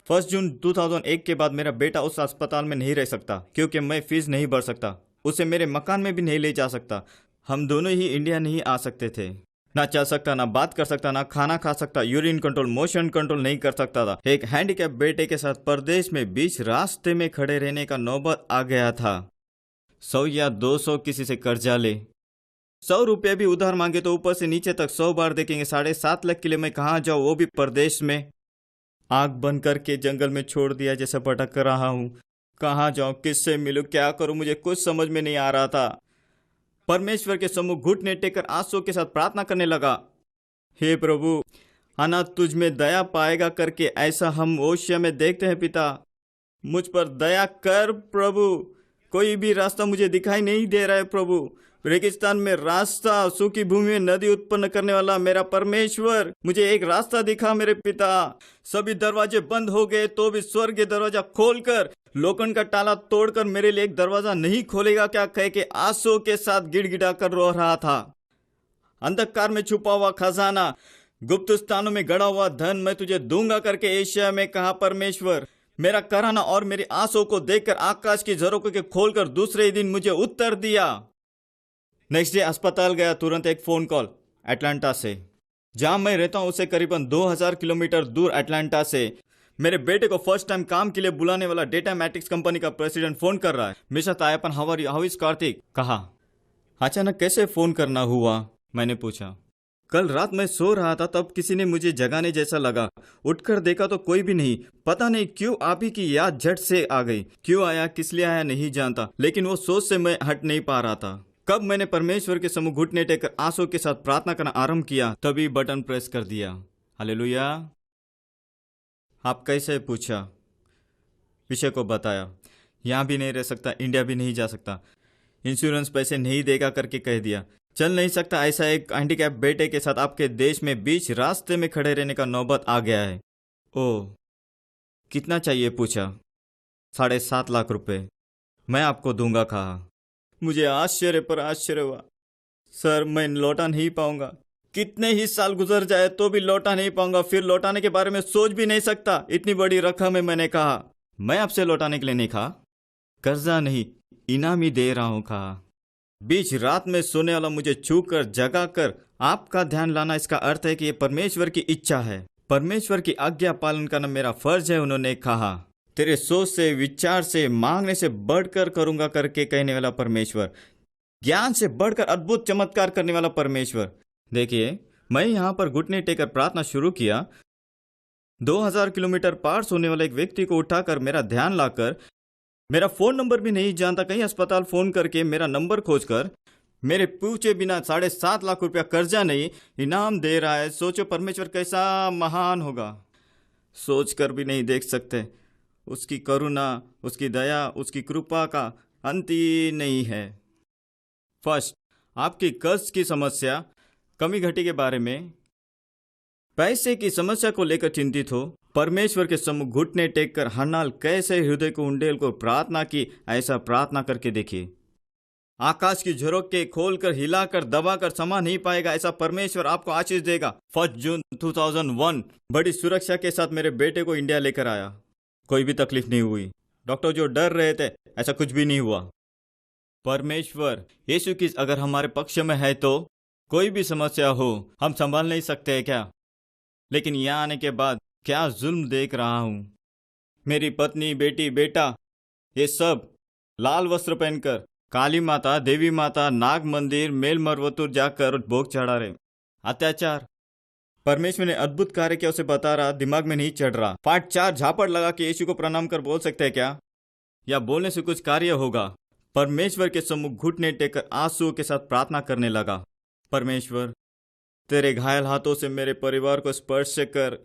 1 जून 2001 के बाद मेरा बेटा उस अस्पताल में नहीं रह सकता क्योंकि मैं फीस नहीं भर सकता, उसे मेरे मकान में भी नहीं ले जा सकता। हम दोनों ही इंडिया नहीं आ सकते थे, ना चल सकता, ना बात कर सकता, ना खाना खा सकता, यूरिन कंट्रोल, मोशन कंट्रोल नहीं कर सकता था। एक हैंडीकैप बेटे के साथ परदेश में बीच रास्ते में खड़े रहने का नौबत आ गया था। 100 या 200 किसी से कर्जा ले, 100 रुपये भी उधार मांगे तो ऊपर से नीचे तक 100 बार देखेंगे। 7.5 लाख के लिए मैं कहाँ जाऊँ, वो भी परदेश में। आग बंद करके जंगल में छोड़ दिया जैसे भटक रहा हूँ। कहाँ जाऊँ, किससे मिलूँ, क्या करूँ, मुझे कुछ समझ में नहीं आ रहा था। परमेश्वर के सम्मुख घुटने टेककर आंसू के साथ प्रार्थना करने लगा, हे प्रभु, अनाथ तुझ में दया पाएगा करके ऐसा हम ओशिया में देखते हैं। पिता, मुझ पर दया कर प्रभु, कोई भी रास्ता मुझे दिखाई नहीं दे रहा है प्रभु। रेगिस्तान में रास्ता, सूखी भूमि में नदी उत्पन्न करने वाला मेरा परमेश्वर, मुझे एक रास्ता दिखा मेरे पिता। सभी दरवाजे बंद हो गए तो भी स्वर्ग के दरवाजा खोलकर, लोखंड का ताला तोड़कर मेरे लिए एक दरवाजा नहीं खोलेगा क्या, कह के आंसू के साथ गिड़गिड़ा कर रो रहा था। अंधकार में छुपा हुआ खजाना, गुप्त स्थानों में गड़ा हुआ धन मैं तुझे दूंगा करके एशिया में कहा परमेश्वर। मेरा कराना और मेरी आंसू को देखकर आकाश की झरोखों के खोलकर दूसरे ही दिन मुझे उत्तर दिया। नेक्स्ट डे अस्पताल गया, तुरंत एक फोन कॉल अटलांटा से, जहां मैं रहता हूं उसे करीबन 2000 किलोमीटर दूर अटलांटा से। मेरे बेटे को फर्स्ट टाइम काम के लिए बुलाने वाला डेटा मैट्रिक्स कंपनी का प्रेसिडेंट फोन कर रहा है। Mister Taipan, how is Karthik? कहा। अचानक कैसे फोन करना हुआ, मैंने पूछा। कल रात मैं सो रहा था, तब किसी ने मुझे जगाने जैसा लगा। उठकर देखा तो कोई भी नहीं। पता नहीं क्यों आप ही की याद झट से आ गई। क्यों आया, किस लिए आया नहीं जानता, लेकिन वो सोच से मैं हट नहीं पा रहा था। कब मैंने परमेश्वर के सम्मुख घुटने टेककर आंसू के साथ प्रार्थना करना आरंभ किया, तभी बटन प्रेस कर दिया। हालेलुया। आप कैसे पूछा, विषय को बताया। यहाँ भी नहीं रह सकता, इंडिया भी नहीं जा सकता, इंश्योरेंस पैसे नहीं देगा करके कह दिया। चल नहीं सकता, ऐसा एक हैंडीकैप बेटे के साथ आपके देश में बीच रास्ते में खड़े रहने का नौबत आ गया है। ओह, कितना चाहिए पूछा। 7.5 लाख रुपए मैं आपको दूंगा कहा। मुझे आश्चर्य पर आश्चर्य हुआ। सर, मैं लौटा नहीं पाऊंगा, कितने ही साल गुजर जाए तो भी लौटा नहीं पाऊंगा, फिर लौटाने के बारे में सोच भी नहीं सकता, इतनी बड़ी रकम है। मैंने कहा, मैं आपसे लौटाने के लिए नहीं कहा, कर्जा नहीं, इनाम ही दे रहा हूं कहा। बीच रात में सोने वाला मुझे छू कर जगा कर आपका ध्यान लाना, इसका अर्थ है कि ये परमेश्वर की इच्छा है, परमेश्वर की आज्ञा पालन करना मेरा फर्ज है। उन्होंने कहा, तेरे सोच से, विचार से, मांगने से बढ़कर करूंगा करके कहने वाला परमेश्वर, ज्ञान से बढ़कर अद्भुत चमत्कार करने वाला परमेश्वर। देखिए, मैं यहाँ पर घुटने टेकर प्रार्थना शुरू किया। 2000 किलोमीटर पार सोने वाले एक व्यक्ति को उठाकर मेरा ध्यान लाकर, मेरा फोन नंबर भी नहीं जानता, कहीं अस्पताल फोन करके मेरा नंबर खोजकर, मेरे पूछे बिना 7.5 लाख रुपया कर्जा नहीं, इनाम दे रहा है। सोचो परमेश्वर कैसा महान होगा, सोच कर भी नहीं देख सकते। उसकी करुणा, उसकी दया, उसकी कृपा का अंत ही नहीं है। फर्स्ट, आपकी कर्ज की समस्या, कमी घटी के बारे में, पैसे की समस्या को लेकर चिंतित हो, परमेश्वर के सम्मुख घुटने टेक कर हनाल कैसे हृदय को उंडेल को प्रार्थना की, ऐसा प्रार्थना करके देखिए। आकाश की झरोखे खोलकर, हिलाकर, दबाकर समा नहीं पाएगा, ऐसा परमेश्वर आपको आशीष देगा। 1 जून 2001 बड़ी सुरक्षा के साथ मेरे बेटे को इंडिया लेकर आया, कोई भी तकलीफ नहीं हुई। डॉक्टर जो डर रहे थे, ऐसा कुछ भी नहीं हुआ। परमेश्वर यीशु की अगर हमारे पक्ष में है तो कोई भी समस्या हो हम संभाल नहीं सकते हैं क्या? लेकिन यहाँ आने के बाद क्या जुल्म देख रहा हूँ। मेरी पत्नी, बेटी, बेटा, ये सब लाल वस्त्र पहनकर काली माता, देवी माता, नाग मंदिर, मेल मरवतुर जाकर भोग चढ़ा रहे। अत्याचार परमेश्वर ने अद्भुत कार्य किया, उसे बता रहा, दिमाग में नहीं चढ़ रहा। पार्ट 4 झापड़ लगा के यीशु को प्रणाम कर बोल सकते हैं क्या? या बोलने से कुछ कार्य होगा। परमेश्वर के सम्मुख घुटने टेकर आंसुओं के साथ प्रार्थना करने लगा। परमेश्वर, तेरे घायल हाथों से मेरे परिवार को स्पर्श कर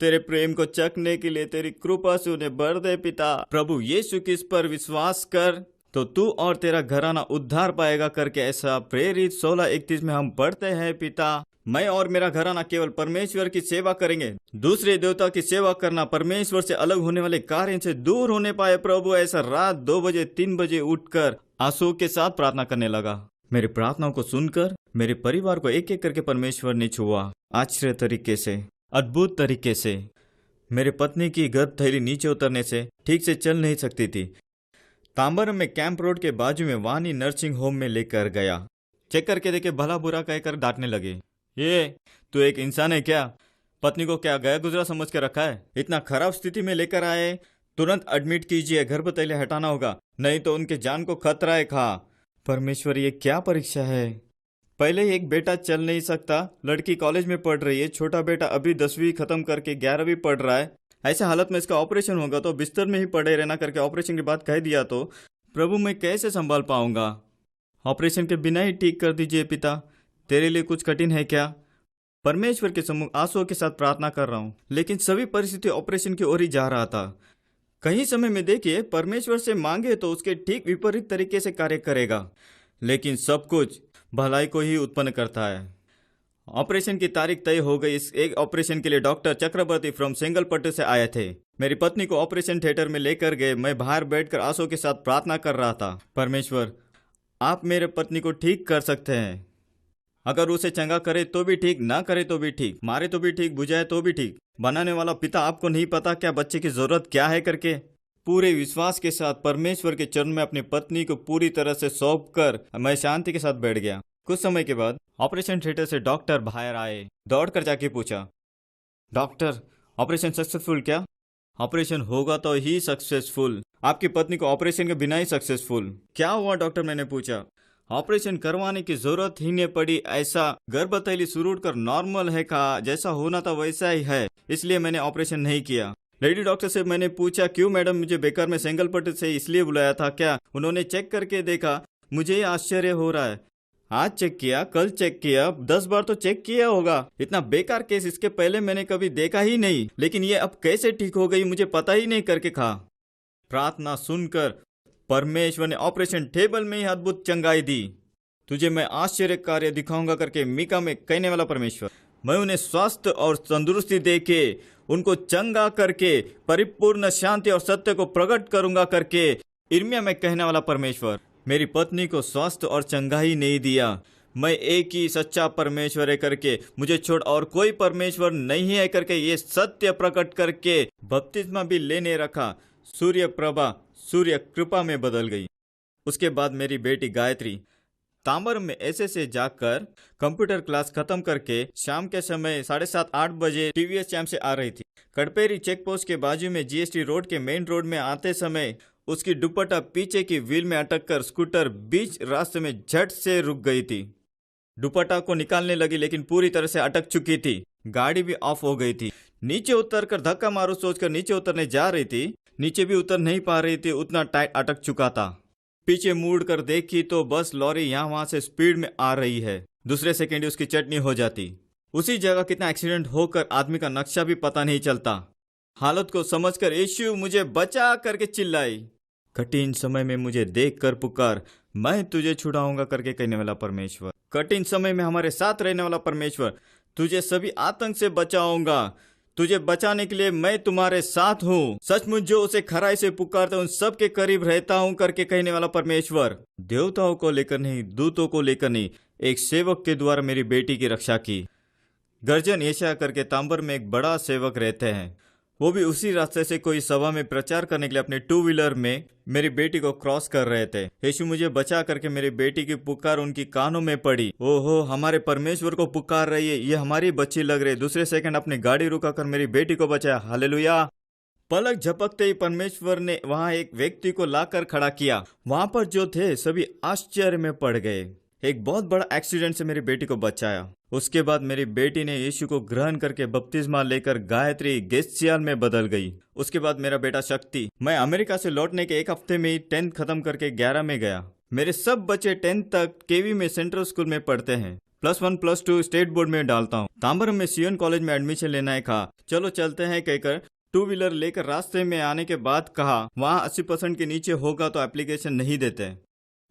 तेरे प्रेम को चखने के लिए तेरी कृपा से उन्हें भर दे पिता। प्रभु यीशु की इस पर विश्वास कर तो तू और तेरा घराना उद्धार पाएगा करके ऐसा प्रेरित 16:31 में हम पढ़ते हैं पिता। मैं और मेरा घराना केवल परमेश्वर की सेवा करेंगे। दूसरे देवता की सेवा करना, परमेश्वर से अलग होने वाले कार्य से दूर होने पाए प्रभु। ऐसा रात 2 बजे 3 बजे उठकर आंसू के साथ प्रार्थना करने लगा। मेरी प्रार्थनाओं को सुनकर मेरे परिवार को एक एक करके परमेश्वर ने छुआ, आश्चर्य तरीके से, अद्भुत तरीके से। मेरे पत्नी की गर्भ थैली नीचे उतरने से ठीक से चल नहीं सकती थी। तांबरम में कैंप रोड के बाजू में वानी नर्सिंग होम में लेकर गया। चेक करके देखे भला बुरा कहकर डांटने लगे। ये तू एक इंसान है क्या? पत्नी को क्या गया गुजरा समझ के रखा है? इतना खराब स्थिति में लेकर आए, तुरंत एडमिट कीजिए, गर्भ थैली हटाना होगा, नहीं तो उनके जान को खतरा है। खा परमेश्वर, ये क्या परीक्षा है? पहले ही एक बेटा चल नहीं सकता, लड़की कॉलेज में पढ़ रही है, छोटा बेटा अभी 10वीं खत्म करके 11वीं पढ़ रहा है। ऐसे हालत में इसका ऑपरेशन होगा तो बिस्तर में ही पड़े रहना करके ऑपरेशन की बात कह दिया तो प्रभु मैं कैसे संभाल पाऊंगा? ऑपरेशन के बिना ही ठीक कर दीजिए पिता, तेरे लिए कुछ कठिन है क्या? परमेश्वर के सम्मुख आंसुओं के साथ प्रार्थना कर रहा हूँ, लेकिन सभी परिस्थिति ऑपरेशन की ओर ही जा रहा था। कहीं समय में देखिए, परमेश्वर से मांगे तो उसके ठीक विपरीत तरीके से कार्य करेगा, लेकिन सब कुछ भलाई को ही उत्पन्न करता है। ऑपरेशन की तारीख तय हो गई। इस एक ऑपरेशन के लिए डॉक्टर चक्रवर्ती फ्रॉम सेंगलपट्टू से आए थे। मेरी पत्नी को ऑपरेशन थिएटर में लेकर गए। मैं बाहर बैठकर आंसू के साथ प्रार्थना कर रहा था। परमेश्वर, आप मेरे पत्नी को ठीक कर सकते हैं। अगर उसे चंगा करे तो भी ठीक, ना करे तो भी ठीक, मारे तो भी ठीक, बुझाए तो भी ठीक। बनाने वाला पिता आपको नहीं पता क्या बच्चे की जरूरत क्या है करके? पूरे विश्वास के साथ परमेश्वर के चरण में अपनी पत्नी को पूरी तरह से सौंप कर मैं शांति के साथ बैठ गया। कुछ समय के बाद ऑपरेशन थिएटर से डॉक्टर बाहर आए। दौड़कर जाके पूछा, डॉक्टर ऑपरेशन सक्सेसफुल क्या? ऑपरेशन होगा तो ही सक्सेसफुल, आपकी पत्नी को ऑपरेशन के बिना ही सक्सेसफुल। क्या हुआ डॉक्टर? मैंने पूछा। ऑपरेशन करवाने की जरूरत ही नहीं पड़ी, ऐसा गर्भथैली शुरू कर नॉर्मल है, कहा जैसा होना था वैसा ही है, इसलिए मैंने ऑपरेशन नहीं किया। लेडी डॉक्टर से मैंने पूछा, क्यों मैडम? मुझे बेकार में सेंगलपट्टू से इसलिए बुलाया था क्या? उन्होंने चेक करके देखा। मुझे ये आश्चर्य हो रहा है, आज चेक किया, कल चेक किया, 10 बार तो चेक किया होगा। इतना बेकार केस इसके पहले मैंने कभी देखा ही नहीं, लेकिन ये अब कैसे ठीक हो गई मुझे पता ही नहीं करके खा। प्रार्थना सुनकर परमेश्वर ने ऑपरेशन टेबल में ही अद्भुत चंगाई दी। तुझे मैं आश्चर्य कार्य दिखाऊंगा करके मीका में कहने वाला परमेश्वर। मैं उन्हें स्वास्थ्य और तंदुरुस्ती दे के उनको चंगा करके परिपूर्ण शांति और सत्य को प्रकट करूंगा करके इर्मिया में कहने वाला परमेश्वर। मेरी पत्नी को स्वास्थ्य और चंगाई नहीं दिया। मैं एक ही सच्चा परमेश्वर है करके, मुझे छोड़ और कोई परमेश्वर नहीं है करके ये सत्य प्रकट करके बपतिस्मा भी लेने रखा। सूर्य प्रभा सूर्य कृपा में बदल गई। उसके बाद मेरी बेटी गायत्री तांबरम में ऐसे से जाकर कंप्यूटर क्लास खत्म करके शाम के समय 7:30-8 बजे टीवीएस चैम्प से आ रही थी। कड़पेरी चेक पोस्ट के बाजू में जीएसटी रोड के मेन रोड में आते समय उसकी दुपट्टा पीछे की व्हील में अटक कर स्कूटर बीच रास्ते में झट से रुक गई थी। दुपट्टा को निकालने लगी लेकिन पूरी तरह से अटक चुकी थी। गाड़ी भी ऑफ हो गई थी। नीचे उतरकर धक्का मारू सोचकर नीचे उतरने जा रही थी, नीचे भी उतर नहीं पा रही थी, उतना टाइट अटक चुका था। पीछे मुड़ कर देखी तो बस लॉरी यहाँ वहां से स्पीड में आ रही है। दूसरे सेकेंड उसकी चटनी हो जाती। उसी जगह कितना एक्सीडेंट होकर आदमी का नक्शा भी पता नहीं चलता। हालत को समझकर यीशु मुझे बचा करके चिल्लाई। कठिन समय में मुझे देखकर पुकार, मैं तुझे छुड़ाऊंगा करके कहने वाला परमेश्वर। कठिन समय में हमारे साथ रहने वाला परमेश्वर। तुझे सभी आतंक से बचाऊंगा, तुझे बचाने के लिए मैं तुम्हारे साथ हूँ। सचमुच जो उसे खराई से पुकारते उन सब के करीब रहता हूँ करके कहने वाला परमेश्वर। देवताओं को लेकर नहीं, दूतों को लेकर नहीं, एक सेवक के द्वारा मेरी बेटी की रक्षा की। गर्जन यशायाह करके तांबर में एक बड़ा सेवक रहते हैं। वो भी उसी रास्ते से कोई सभा में प्रचार करने के लिए अपने 2 व्हीलर में मेरी बेटी को क्रॉस कर रहे थे। यीशु मुझे बचा करके मेरी बेटी की पुकार उनकी कानों में पड़ी। ओहो, हमारे परमेश्वर को पुकार रही है, ये हमारी बच्ची लग रही है। दूसरे सेकंड अपनी गाड़ी रुका कर मेरी बेटी को बचाया। हालेलुया। पलक झपकते ही परमेश्वर ने वहां एक व्यक्ति को लाकर खड़ा किया। वहां पर जो थे सभी आश्चर्य में पड़ गए। एक बहुत बड़ा एक्सीडेंट से मेरी बेटी को बचाया। उसके बाद मेरी बेटी ने यीशु को ग्रहण करके बपतिस्मा लेकर गायत्री गेस्सियाल में बदल गई। उसके बाद मेरा बेटा शक्ति, मैं अमेरिका से लौटने के एक हफ्ते में ही 10th खत्म करके 11 में गया। मेरे सब बच्चे 10th तक केवी में सेंट्रल स्कूल में पढ़ते हैं। +1 +2 स्टेट बोर्ड में डालता हूँ। तांबरम में सियोन कॉलेज में एडमिशन लेना है। कहा चलो चलते हैं कहकर 2 व्हीलर लेकर रास्ते में आने के बाद कहा वहाँ 80% के नीचे होगा तो एप्लीकेशन नहीं देते।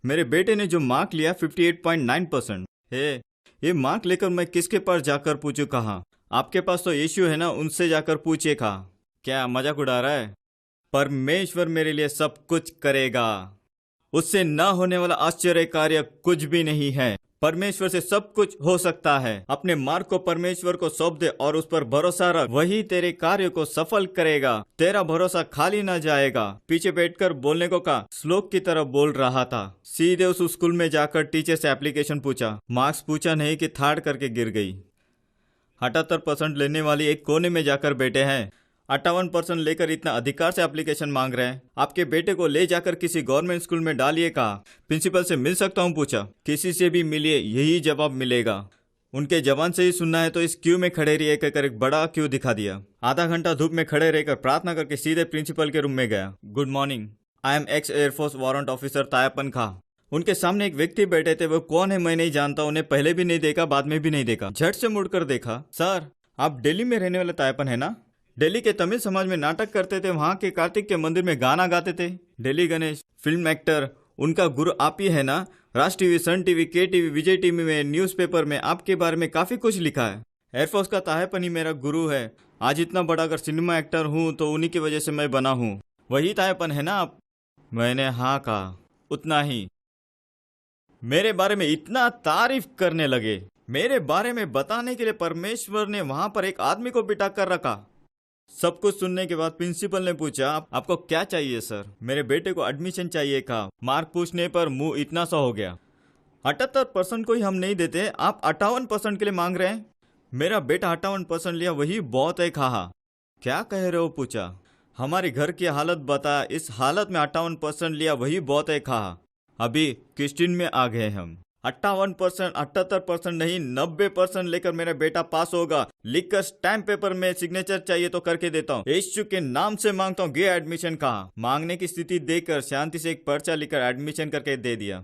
मेरे बेटे ने जो मार्क लिया 58.9% है। ये मार्क लेकर मैं किसके पास जाकर पूछूं? कहा आपके पास तो यीशु है ना, उनसे जाकर पूछिए। कहा क्या मजाक उड़ा रहा है? परमेश्वर मेरे लिए सब कुछ करेगा। उससे न होने वाला आश्चर्य कार्य कुछ भी नहीं है। परमेश्वर से सब कुछ हो सकता है। अपने मार्ग को परमेश्वर को सौंप दे और उस पर भरोसा रख, वही तेरे कार्य को सफल करेगा। तेरा भरोसा खाली न जाएगा। पीछे बैठकर बोलने को कहा, श्लोक की तरह बोल रहा था। सीधे उस स्कूल में जाकर टीचर से एप्लीकेशन पूछा। मार्क्स पूछा नहीं कि थाड़ करके गिर गई। 78% लेने वाली एक कोने में जाकर बैठे हैं। 58% लेकर इतना अधिकार से एप्लीकेशन मांग रहे हैं। आपके बेटे को ले जाकर किसी गवर्नमेंट स्कूल में डालिए। कहा प्रिंसिपल से मिल सकता हूँ? पूछा किसी से भी मिलिए, यही जवाब मिलेगा। उनके जवान से ही सुनना है तो इस क्यू में खड़े रहिए कहकर एक बड़ा क्यू दिखा दिया। आधा घंटा धूप में खड़े रहकर प्रार्थना करके सीधे प्रिंसिपल के रूम में गया। Good morning, I am ex air force warrant officer तायापन खा। उनके सामने एक व्यक्ति बैठे थे। वो कौन है मैं नहीं जानता। उन्हें पहले भी नहीं देखा, बाद में भी नहीं देखा। झट से मुड़कर देखा। सर, आप दिल्ली में रहने वाले तायापन है ना? दिल्ली के तमिल समाज में नाटक करते थे, वहाँ के कार्तिक के मंदिर में गाना गाते थे। दिल्ली गणेश फिल्म एक्टर, उनका गुरु आप ही है ना? राज टीवी, सन टीवी, के टीवी, विजय टीवी में, न्यूज़पेपर में आपके बारे में काफी कुछ लिखा है। एयरफोर्स का तायापन ही मेरा गुरु है। आज इतना बड़ा अगर सिनेमा एक्टर हूँ तो उन्हीं की वजह से मैं बना हूँ। वही तायापन है ना आप? मैंने हाँ कहा, उतना ही। मेरे बारे में इतना तारीफ करने लगे। मेरे बारे में बताने के लिए परमेश्वर ने वहां पर एक आदमी को बिठा कर रखा। सब कुछ सुनने के बाद प्रिंसिपल ने पूछा, आपको क्या चाहिए सर? मेरे बेटे को एडमिशन चाहिए। कहा मार्क पूछने पर मुंह इतना सा हो गया। 78% को ही हम नहीं देते, आप 58% के लिए मांग रहे हैं। मेरा बेटा 58% लिया, वही बहुत है। कहा क्या कह रहे हो? पूछा हमारे घर की हालत बता, इस हालत में 58% लिया, वही बहुत है। कहा अभी क्रिस्टियन में आ गए हम। 58%, 78% नहीं, 90% लेकर मेरा बेटा पास होगा। लिखकर स्टैम्प पेपर में सिग्नेचर चाहिए तो करके देता हूँ। यीशु के नाम से मांगता हूँ, गे एडमिशन। कहा मांगने की स्थिति देखकर शांति से एक पर्चा लिखकर एडमिशन करके दे दिया।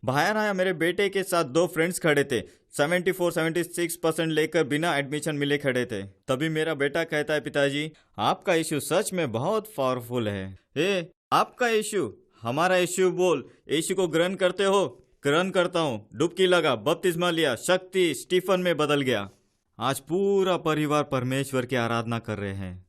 बाहर आया, मेरे बेटे के साथ 2 फ्रेंड्स खड़े थे। 74-76% लेकर बिना एडमिशन मिले खड़े थे। तभी मेरा बेटा कहता है, पिताजी आपका यीशु सच में बहुत पावरफुल है। आपका यीशु? हमारा यीशु बोल। यीशु को ग्रहण करते हो? ग्रहण करता हूँ। डुबकी लगा, बपतिस्मा लिया, शक्ति स्टीफन में बदल गया। आज पूरा परिवार परमेश्वर की आराधना कर रहे हैं।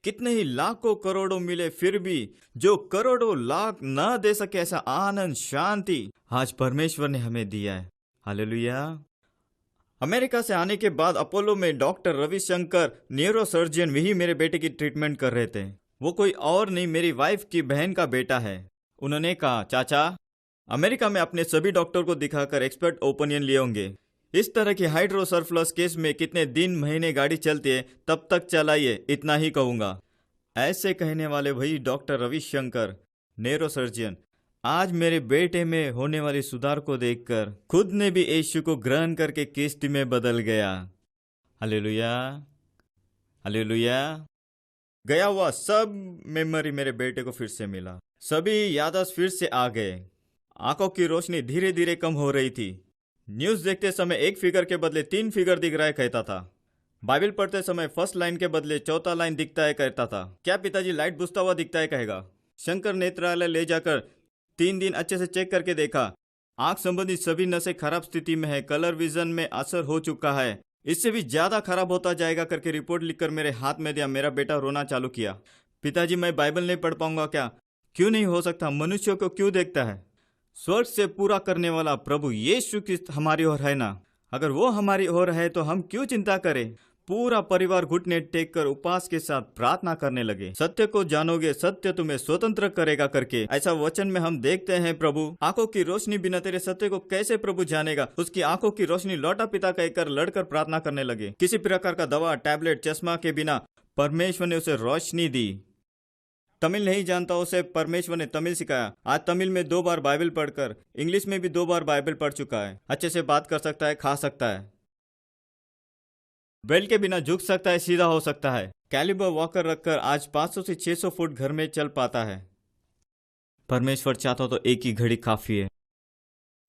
कितने ही लाखों करोड़ों मिले फिर भी जो करोड़ों लाख न दे सके ऐसा आनंद, शांति आज परमेश्वर ने हमें दिया है। हालेलुया। अमेरिका से आने के बाद अपोलो में डॉक्टर रविशंकर न्यूरोसर्जन वही मेरे बेटे की ट्रीटमेंट कर रहे थे। वो कोई और नहीं, मेरी वाइफ की बहन का बेटा है। उन्होंने कहा, चाचा अमेरिका में अपने सभी डॉक्टर को दिखाकर एक्सपर्ट ओपिनियन लिए होंगे। इस तरह की हाइड्रोसल्फलस केस में कितने दिन महीने गाड़ी चलती है, तब तक चलाइए, इतना ही कहूंगा। ऐसे कहने वाले वही डॉक्टर रविशंकर न्यूरोसर्जन आज मेरे बेटे में होने वाली सुधार को देखकर खुद ने भी यीशु को ग्रहण करके किस्ती में बदल गया। Hallelujah, hallelujah. गया हुआ सब मेमोरी मेरे बेटे को फिर से मिला। सभी याददाश्त फिर से आ गए। आंखों की रोशनी धीरे धीरे कम हो रही थी। न्यूज़ देखते समय 1 फिगर के बदले 3 फिगर दिख रहा है कहता था। बाइबल पढ़ते समय फर्स्ट लाइन के बदले 4था लाइन दिखता है कहता था। क्या पिताजी लाइट बुझता हुआ दिखता है कहेगा। शंकर नेत्रालय ले जाकर 3 दिन अच्छे से चेक करके देखा। आंख संबंधी सभी नसें खराब स्थिति में है। कलर विजन में असर हो चुका है। इससे भी ज्यादा खराब होता जाएगा करके रिपोर्ट लिखकर मेरे हाथ में दिया। मेरा बेटा रोना चालू किया। पिताजी मैं बाइबल नहीं पढ़ पाऊंगा क्या? क्यों नहीं हो सकता? मनुष्यों को क्यों देखता है? स्वर्ग से पूरा करने वाला प्रभु यीशु क्रिस्त हमारी ओर है ना। अगर वो हमारी ओर है तो हम क्यों चिंता करें? पूरा परिवार घुटने टेक कर उपवास के साथ प्रार्थना करने लगे। सत्य को जानोगे, सत्य तुम्हें स्वतंत्र करेगा करके ऐसा वचन में हम देखते हैं। प्रभु आंखों की रोशनी बिना तेरे सत्य को कैसे प्रभु जानेगा? उसकी आंखों की रोशनी लौटा पिता कहकर लड़कर प्रार्थना करने लगे। किसी प्रकार का दवा, टैबलेट, चश्मा के बिना परमेश्वर ने उसे रोशनी दी। तमिल नहीं जानता उसे परमेश्वर ने तमिल सिखाया। आज तमिल में 2 बार बाइबल पढ़कर, इंग्लिश में भी 2 बार बाइबल पढ़ चुका है। अच्छे से बात कर सकता है, खा सकता है, बेल्ट के बिना झुक सकता है, सीधा हो सकता है। कैलिबर वॉकर रखकर आज 500 से 600 फुट घर में चल पाता है। परमेश्वर चाहता तो एक ही घड़ी काफी है।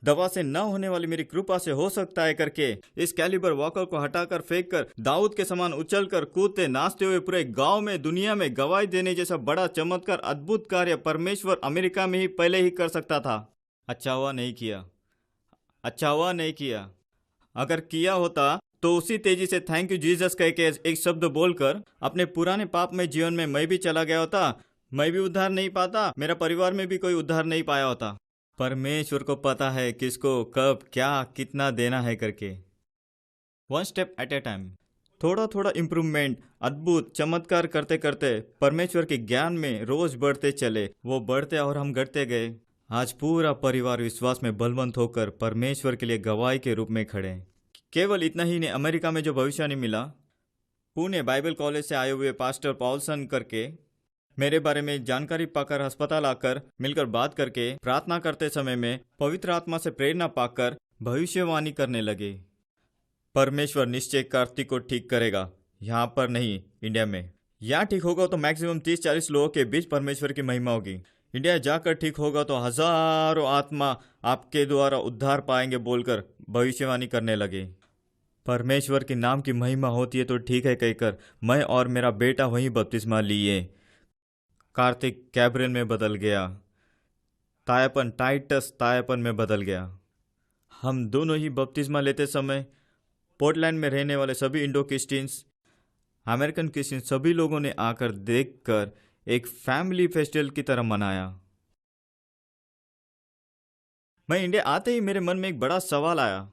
दवा से न होने वाली मेरी कृपा से हो सकता है करके इस कैलिबर वॉकर को हटाकर फेंक कर दाऊद के समान उछलकर कूदते नाचते हुए पूरे गांव में, दुनिया में गवाही देने जैसा बड़ा चमत्कार, अद्भुत कार्य परमेश्वर अमेरिका में ही पहले ही कर सकता था। अच्छा हुआ नहीं किया, अच्छा हुआ नहीं किया। अगर किया होता तो उसी तेजी से थैंक यू जीसस कह के एक शब्द बोलकर अपने पुराने पाप में जीवन में मैं भी चला गया होता। मैं भी उद्धार नहीं पाता, मेरा परिवार में भी कोई उद्धार नहीं पाया होता। परमेश्वर को पता है किसको कब क्या कितना देना है करके। 1 स्टेप एट ए टाइम, थोड़ा थोड़ा इम्प्रूवमेंट, अद्भुत चमत्कार करते करते परमेश्वर के ज्ञान में रोज बढ़ते चले। वो बढ़ते और हम घटते गए। आज पूरा परिवार विश्वास में बलवंत होकर परमेश्वर के लिए गवाही के रूप में खड़े हैं। केवल इतना ही नहीं, अमेरिका में जो भविष्यवाणी मिला, पुणे बाइबल कॉलेज से आए हुए पास्टर पॉलसन करके मेरे बारे में जानकारी पाकर अस्पताल आकर मिलकर बात करके प्रार्थना करते समय में पवित्र आत्मा से प्रेरणा पाकर भविष्यवाणी करने लगे। परमेश्वर निश्चय कार्तिक को ठीक करेगा, यहाँ पर नहीं, इंडिया में। यहाँ ठीक होगा तो मैक्सिमम 30-40 लोगों के बीच परमेश्वर की महिमा होगी। इंडिया जाकर ठीक होगा तो हजारों आत्मा आपके द्वारा उद्धार पाएंगे बोलकर भविष्यवाणी करने लगे। परमेश्वर के नाम की महिमा होती है तो ठीक है कहकर मैं और मेरा बेटा वहीं बपतिस्मा लिए। कार्तिक कैब्रेल में बदल गया, तायापन टाइटस तायापन में बदल गया। हम दोनों ही बपतिस्मा लेते समय पोर्टलैंड में रहने वाले सभी इंडो क्रिश्चियंस, अमेरिकन क्रिश्चियंस सभी लोगों ने आकर देखकर एक फैमिली फेस्टिवल की तरह मनाया। मैं इंडिया आते ही मेरे मन में एक बड़ा सवाल आया।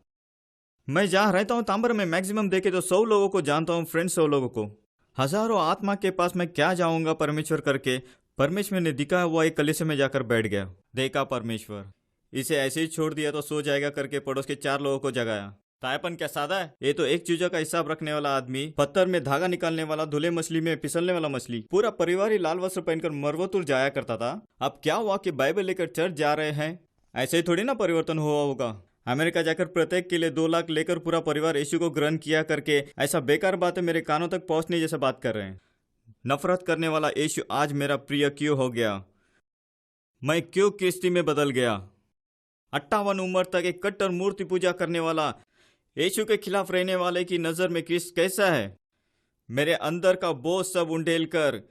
मैं जहाँ रहता हूँ तांबर में मैक्सिमम देखे तो 100 लोगों को जानता हूँ, फ्रेंड्स 100 लोगों को। हजारों आत्मा के पास मैं क्या जाऊंगा परमेश्वर करके परमेश्वर ने दिखाया हुआ एक कलीसिया में जाकर बैठ गया। देखा परमेश्वर इसे ऐसे ही छोड़ दिया तो सो जाएगा करके पड़ोस के 4 लोगों को जगाया। तायापन क्या सादा है? ये तो एक चीजों का हिसाब रखने वाला आदमी, पत्थर में धागा निकालने वाला, धुले मछली में फिसलने वाला मछली, पूरा परिवार ही लाल वस्त्र पहनकर मरवतुर जाया करता था। अब क्या हुआ कि बाइबल लेकर चर्च जा रहे हैं? ऐसे ही थोड़ी ना परिवर्तन हुआ होगा। अमेरिका जाकर प्रत्येक के लिए 2 लाख लेकर पूरा परिवार यीशु को ग्रहण किया करके ऐसा बेकार बातें मेरे कानों तक पहुंचने जैसा बात कर रहे हैं। नफरत करने वाला यीशु आज मेरा प्रिय क्यों हो गया? मैं क्यों किस्ती में बदल गया? 58 उम्र तक एक कट्टर मूर्ति पूजा करने वाला यीशु के खिलाफ रहने वाले की नजर में क्रिस्त कैसा है? मेरे अंदर का बोझ सब उंडेल कर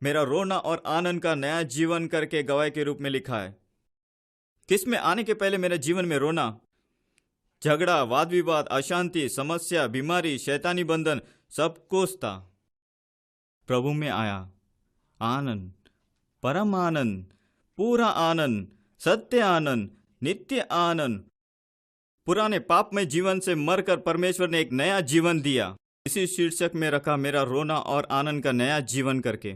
मेरा रोना और आनंद का नया जीवन करके गवाही के रूप में लिखा है। किस में आने के पहले मेरे जीवन में रोना, झगड़ा, वाद विवाद, अशांति, समस्या, बीमारी, शैतानी बंधन सब कुछ था। प्रभु में आया आनंद, परम आनंद, पूरा आनंद, सत्य आनंद, नित्य आनंद। पुराने पाप में जीवन से मरकर परमेश्वर ने एक नया जीवन दिया। इसी शीर्षक में रखा मेरा रोना और आनंद का नया जीवन करके।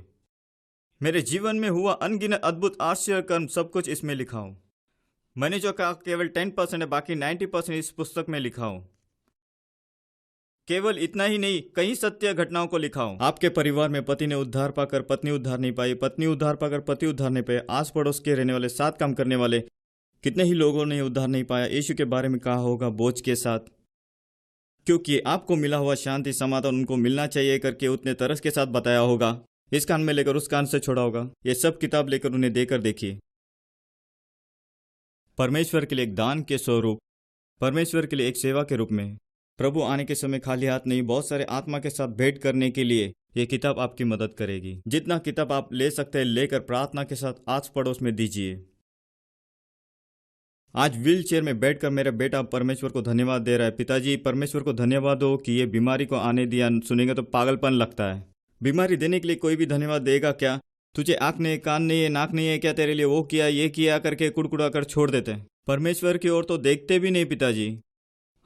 मेरे जीवन में हुआ अनगिनत अद्भुत आश्चर्य कर्म सब कुछ इसमें लिखा हूं। मैंने जो कहा केवल 10% है, बाकी 90% इस पुस्तक में लिखा हूं। केवल इतना ही नहीं, कई सत्य घटनाओं को लिखा हूं। आपके परिवार में पति ने उद्धार पाकर पत्नी उद्धार नहीं पाई, पत्नी उद्धार पाकर पति उद्धार नहीं पाए, आस पड़ोस के रहने वाले, साथ काम करने वाले कितने ही लोगों ने उद्धार नहीं पाया। यीशु के बारे में कहा होगा बोझ के साथ, क्योंकि आपको मिला हुआ शांति समाधान उनको मिलना चाहिए करके उतने तरस के साथ बताया होगा। इस कान में लेकर उस कान से छोड़ा होगा। ये सब किताब लेकर उन्हें देकर देखिए। परमेश्वर के लिए एक दान के स्वरूप, परमेश्वर के लिए एक सेवा के रूप में, प्रभु आने के समय खाली हाथ नहीं, बहुत सारे आत्मा के साथ भेंट करने के लिए ये किताब आपकी मदद करेगी। जितना किताब आप ले सकते हैं लेकर प्रार्थना के साथ आस पड़ोस में दीजिए। आज व्हील चेयर में बैठकर मेरा बेटा परमेश्वर को धन्यवाद दे रहा है। पिताजी परमेश्वर को धन्यवाद दो कि ये बीमारी को आने दिया। सुनेंगे तो पागलपन लगता है। बीमारी देने के लिए कोई भी धन्यवाद देगा क्या? तुझे आंख नहीं, कान नहीं है, नाक नहीं है क्या? तेरे लिए वो किया, ये किया करके कुड़कुड़ा कर छोड़ देते हैं। परमेश्वर की ओर तो देखते भी नहीं। पिताजी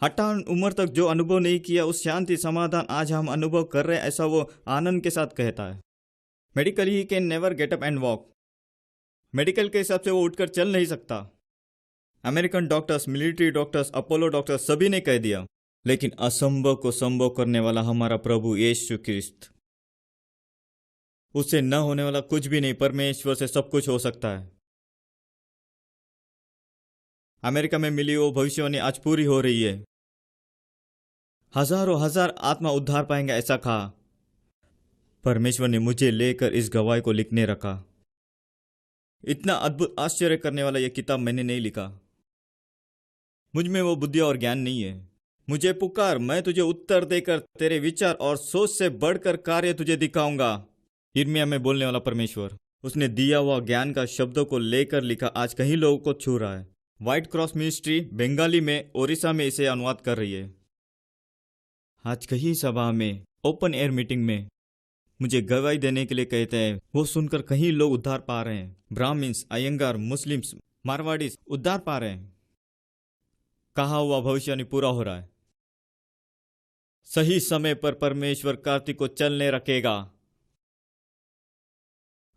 58 उम्र तक जो अनुभव नहीं किया उस शांति समाधान आज हम अनुभव कर रहे हैं, ऐसा वो आनंद के साथ कहता है। Medical he can never get up and walk. Medical के हिसाब से वो उठकर चल नहीं सकता। American doctors, military doctors, Apollo doctors सभी ने कह दिया, लेकिन असंभव को संभव करने वाला हमारा प्रभु यीशु क्रिस्त उससे न होने वाला कुछ भी नहीं, परमेश्वर से सब कुछ हो सकता है। अमेरिका में मिली वो भविष्यवाणी आज पूरी हो रही है। हजारों हजार आत्मा उद्धार पाएंगे ऐसा कहा। परमेश्वर ने मुझे लेकर इस गवाही को लिखने रखा। इतना अद्भुत आश्चर्य करने वाला यह किताब मैंने नहीं लिखा। मुझ में वो बुद्धि और ज्ञान नहीं है। मुझे पुकार, मैं तुझे उत्तर देकर तेरे विचार और सोच से बढ़कर कार्य तुझे दिखाऊंगा। यिर्मयाह में बोलने वाला परमेश्वर, उसने दिया हुआ ज्ञान का शब्दों को लेकर लिखा आज कहीं लोगों को छू रहा है। व्हाइट क्रॉस मिनिस्ट्री बंगाली में, ओडिशा में इसे अनुवाद कर रही है। आज कहीं सभा में, ओपन एयर मीटिंग में मुझे गवाही देने के लिए कहते हैं। वो सुनकर कहीं लोग उद्धार पा रहे हैं। ब्राह्मण्स, अयंगार, मुस्लिम्स, मारवाड़ीज उद्धार पा रहे हैं। कहा हुआ भविष्यवाणी पूरा हो रहा है। सही समय पर परमेश्वर कार्तिक को चलने रखेगा।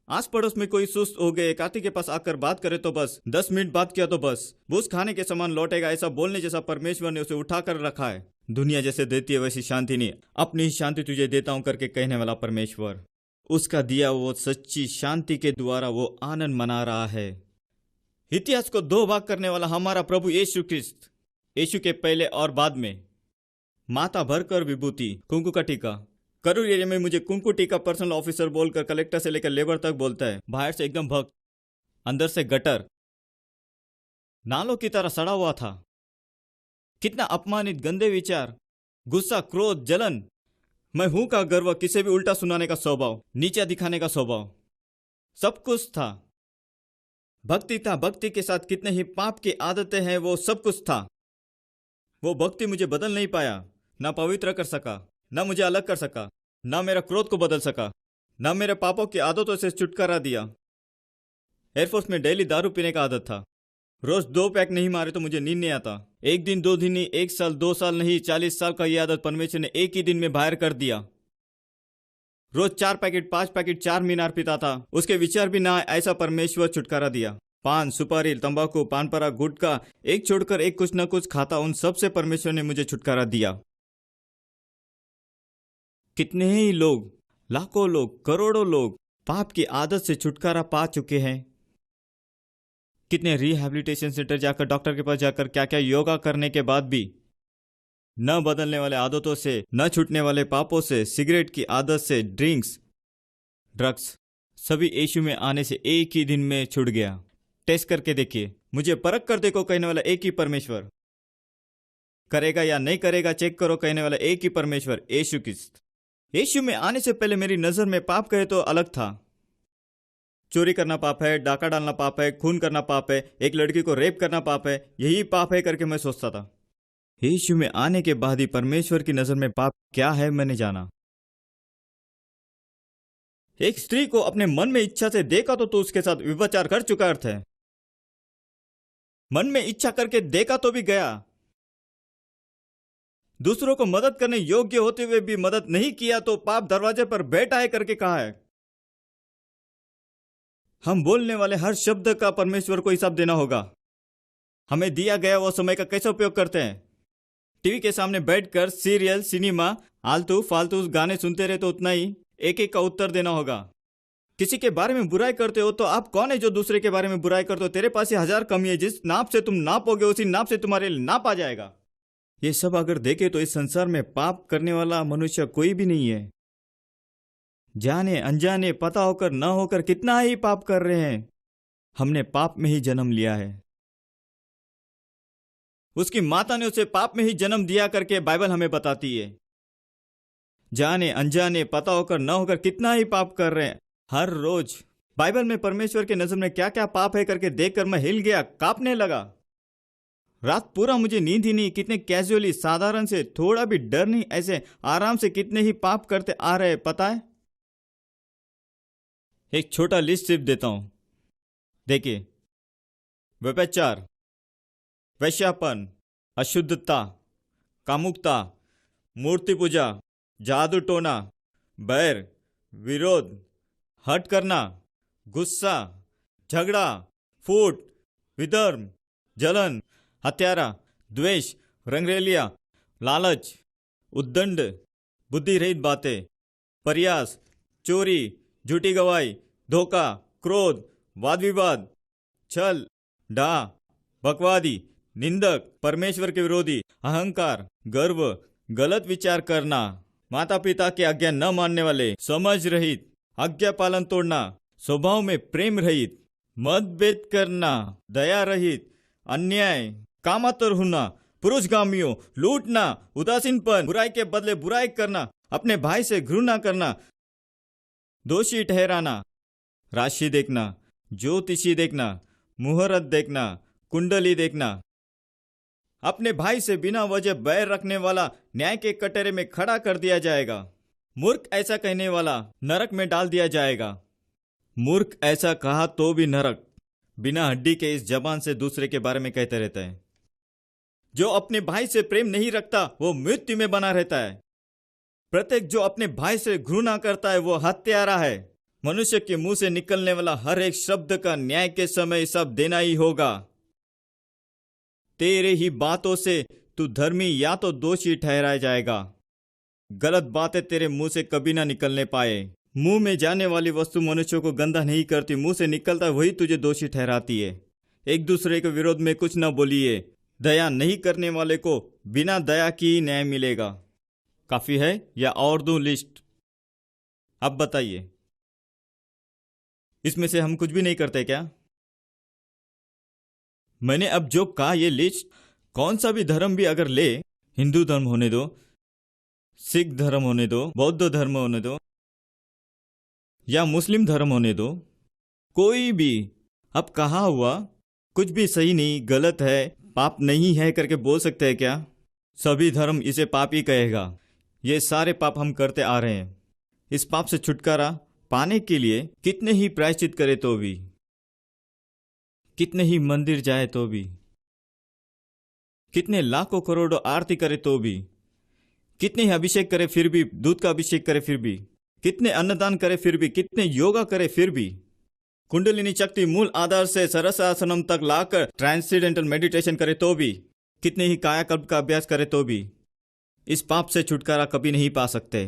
आस पड़ोस में कोई सुस्त हो गए, कार्तिक के पास आकर बात करे तो बस 10 मिनट बात किया तो बस भूस खाने के समान लौटेगा, ऐसा बोलने जैसा परमेश्वर ने उसे उठाकर रखा है। दुनिया जैसे देती है वैसी शांति नहीं, अपनी ही शांति तुझे देता हूं करके कहने वाला परमेश्वर, उसका दिया वो सच्ची शांति के द्वारा वो आनंद मना रहा है। इतिहास को 2 भाग करने वाला हमारा प्रभु यीशु ख्रिस्त, यीशु के पहले और बाद में माथा भरकर विभूति, कुंकू का टीका। करूर एरिया में मुझे कुंकू टीका पर्सनल ऑफिसर बोलकर कलेक्टर से लेकर लेबर तक बोलता है। बाहर से एकदम भक्त, अंदर से गटर, नालों की तरह सड़ा हुआ था। कितना अपमानित, गंदे विचार, गुस्सा, क्रोध, जलन, मैं हूं का गर्व, किसे भी उल्टा सुनाने का स्वभाव, नीचा दिखाने का स्वभाव, सब कुछ था। भक्ति था, भक्ति के साथ कितने ही पाप की आदतें हैं, वो सब कुछ था। वो भक्ति मुझे बदल नहीं पाया, ना पवित्र कर सका, ना मुझे अलग कर सका, ना मेरा क्रोध को बदल सका, ना मेरे पापों की आदतों से छुटकारा दिया। एयरफोर्स में डेली दारू पीने का आदत था। रोज 2 पैक नहीं मारे तो मुझे नींद नहीं आता। 1 दिन 2 दिन नहीं, 1 साल 2 साल नहीं, 40 साल का ये आदत परमेश्वर ने एक ही दिन में बाहर कर दिया। रोज 4 पैकेट 5 पैकेट 4 मीनार पीता था, उसके विचार भी ना आए, ऐसा परमेश्वर छुटकारा दिया। पान, सुपारी, तंबाकू, पान परा, गुटखा, एक छोड़कर एक कुछ न कुछ खाता, उन सब से परमेश्वर ने मुझे छुटकारा दिया। कितने ही लोग, लाखों लोग, करोड़ों लोग पाप की आदत से छुटकारा पा चुके हैं। कितने रिहैबिलिटेशन सेंटर जाकर, डॉक्टर के पास जाकर, क्या क्या योगा करने के बाद भी न बदलने वाले आदतों से, न छूटने वाले पापों से, सिगरेट की आदत से, ड्रिंक्स, ड्रग्स, सभी यीशु में आने से एक ही दिन में छूट गया। टेस्ट करके देखिए, मुझे परख कर देखो कहने वाला एक ही परमेश्वर, करेगा या नहीं करेगा चेक करो कहने वाला एक ही परमेश्वर, यीशु ख्रिस्त। यीशु में आने से पहले मेरी नजर में पाप कहे तो अलग था। चोरी करना पाप है, डाका डालना पाप है, खून करना पाप है, एक लड़की को रेप करना पाप है, यही पाप है करके मैं सोचता था। यीशु में आने के बाद ही परमेश्वर की नजर में पाप क्या है मैंने जाना। एक स्त्री को अपने मन में इच्छा से देखा तो तू उसके साथ व्यभिचार कर चुका अर्थ है। मन में इच्छा करके देखा तो भी गया। दूसरों को मदद करने योग्य होते हुए भी मदद नहीं किया तो पाप दरवाजे पर बैठा है करके कहा है। हम बोलने वाले हर शब्द का परमेश्वर को हिसाब देना होगा। हमें दिया गया वो समय का कैसे उपयोग करते हैं। टीवी के सामने बैठकर सीरियल, सिनेमा, आलतू फालतू गाने सुनते रहे तो उतना ही एक एक का उत्तर देना होगा। किसी के बारे में बुराई करते हो तो आप कौन है जो दूसरे के बारे में बुराई करते हो। तेरे पास ही 1000 कमी है, जिस नाप से तुम नापोगे उसी नाप से तुम्हारे नाप आ जाएगा। ये सब अगर देखे तो इस संसार में पाप करने वाला मनुष्य कोई भी नहीं है। जाने अनजाने, पता होकर न होकर कितना ही पाप कर रहे हैं। हमने पाप में ही जन्म लिया है। उसकी माता ने उसे पाप में ही जन्म दिया करके बाइबल हमें बताती है। जाने अनजाने, पता होकर न होकर कितना ही पाप कर रहे हैं हर रोज। बाइबल में परमेश्वर के नजर में क्या क्या पाप है करके देखकर मैं हिल गया, कांपने लगा। रात पूरा मुझे नींद ही नहीं। कितने कैजुअली, साधारण से, थोड़ा भी डर नहीं, ऐसे आराम से कितने ही पाप करते आ रहे पता है। एक छोटा लिस्ट सिर्फ देता हूं, देखिए। व्यभिचार, वैश्यापन, अशुद्धता, कामुकता, मूर्ति पूजा, जादू टोना, बैर, विरोध, हट करना, गुस्सा, झगड़ा, फूट, विधर्म, जलन, हत्यारा, द्वेष, रंगरेलिया, लालच, उद्दंड, बुद्धि रहित बातें, प्रयास, चोरी, झूठी गवाही, धोखा, क्रोध, वाद विवाद, छल, डाह, बकवादी, निंदक, परमेश्वर के विरोधी, अहंकार, गर्व, गलत विचार करना, माता पिता की आज्ञा न मानने वाले, समझ रहित, आज्ञा पालन तोड़ना, स्वभाव में प्रेम रहित, मतभेद करना, दया रहित, अन्याय, कामातुर होना, पुरुषगामियों, लूटना, उदासीनपन, बुराई के बदले बुराई करना, अपने भाई से घृणा करना, दोषी ठहराना, राशि देखना, ज्योतिषी देखना, मुहूर्त देखना, कुंडली देखना, अपने भाई से बिना वजह बैर रखने वाला न्याय के कटोरे में खड़ा कर दिया जाएगा। मूर्ख ऐसा कहने वाला नरक में डाल दिया जाएगा। मूर्ख ऐसा कहा तो भी नरक, बिना हड्डी के इस जबान से दूसरे के बारे में कहते रहता है। जो अपने भाई से प्रेम नहीं रखता वो मृत्यु में बना रहता है। प्रत्येक जो अपने भाई से घृणा करता है वो हत्यारा है। मनुष्य के मुंह से निकलने वाला हर एक शब्द का न्याय के समय हिसाब देना ही होगा। तेरे ही बातों से तू धर्मी या तो दोषी ठहराया जाएगा। गलत बातें तेरे मुंह से कभी ना निकलने पाए। मुंह में जाने वाली वस्तु मनुष्यों को गंदा नहीं करती, मुंह से निकलता वही तुझे दोषी ठहराती है। एक दूसरे के विरोध में कुछ न बोलिए। दया नहीं करने वाले को बिना दया की ही न्याय मिलेगा। काफी है या और दूं लिस्ट? अब बताइए, इसमें से हम कुछ भी नहीं करते क्या? मैंने अब जो कहा ये लिस्ट कौन सा भी धर्म भी अगर ले, हिंदू धर्म होने दो, सिख धर्म होने दो, बौद्ध धर्म होने दो या मुस्लिम धर्म होने दो, कोई भी अब कहा हुआ कुछ भी सही नहीं, गलत है, पाप नहीं है करके बोल सकते हैं क्या? सभी धर्म इसे पाप ही कहेगा। ये सारे पाप हम करते आ रहे हैं। इस पाप से छुटकारा पाने के लिए कितने ही प्रायश्चित करे तो भी, कितने ही मंदिर जाए तो भी, कितने लाखों करोड़ों आरती करे तो भी, कितने ही अभिषेक करे फिर भी, दूध का अभिषेक करे फिर भी, कितने अन्नदान करे फिर भी, कितने योगा करे फिर भी, कुंडलिनी शक्ति मूल आधार से सरसासनम तक लाकर ट्रांसेंडेंटल मेडिटेशन करे तो भी, कितने ही कायाकल्प का अभ्यास करे तो भी इस पाप से छुटकारा कभी नहीं पा सकते।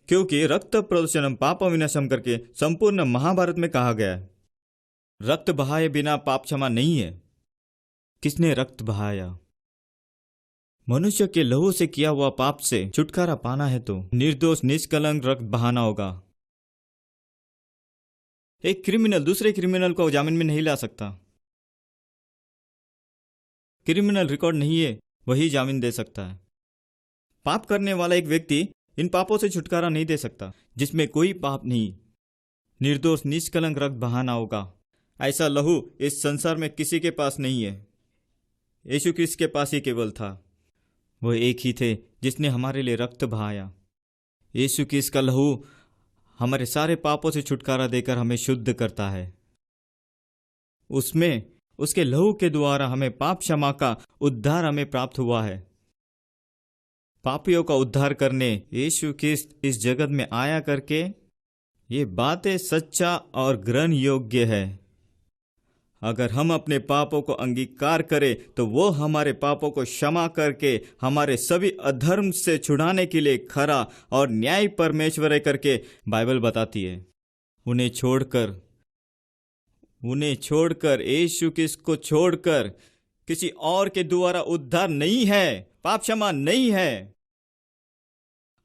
क्योंकि रक्त प्रदूषणम पाप विनाशम करके संपूर्ण महाभारत में कहा गया है, रक्त बहाए बिना पाप क्षमा नहीं है। किसने रक्त बहाया? मनुष्य के लहू से किया हुआ पाप से छुटकारा पाना है तो निर्दोष निष्कलंक रक्त बहाना होगा। एक क्रिमिनल दूसरे क्रिमिनल को जामीन में नहीं ला सकता। क्रिमिनल रिकॉर्ड नहीं है, वही जामीन दे सकता है। पाप करने वाला एक व्यक्ति इन पापों से छुटकारा नहीं दे सकता जिसमें कोई पाप नहीं। निर्दोष निष्कलंक रक्त बहाना होगा। ऐसा लहू इस संसार में किसी के पास नहीं है। यीशु क्रिस्त के पास ही केवल था। वह एक ही थे जिसने हमारे लिए रक्त बहाया। यीशु क्रिस्त का लहू हमारे सारे पापों से छुटकारा देकर हमें शुद्ध करता है। उसमें उसके लहू के द्वारा हमें पाप क्षमा का उद्धार हमें प्राप्त हुआ है। पापियों का उद्धार करने यीशु क्रिस्त इस जगत में आया करके ये बातें सच्चा और ग्रहण योग्य है। अगर हम अपने पापों को अंगीकार करें तो वो हमारे पापों को क्षमा करके हमारे सभी अधर्म से छुड़ाने के लिए खरा और न्यायी परमेश्वर है करके बाइबल बताती है। उन्हें छोड़कर यीशु क्रिस्त को छोड़कर किसी और के द्वारा उद्धार नहीं है, पाप क्षमा नहीं है।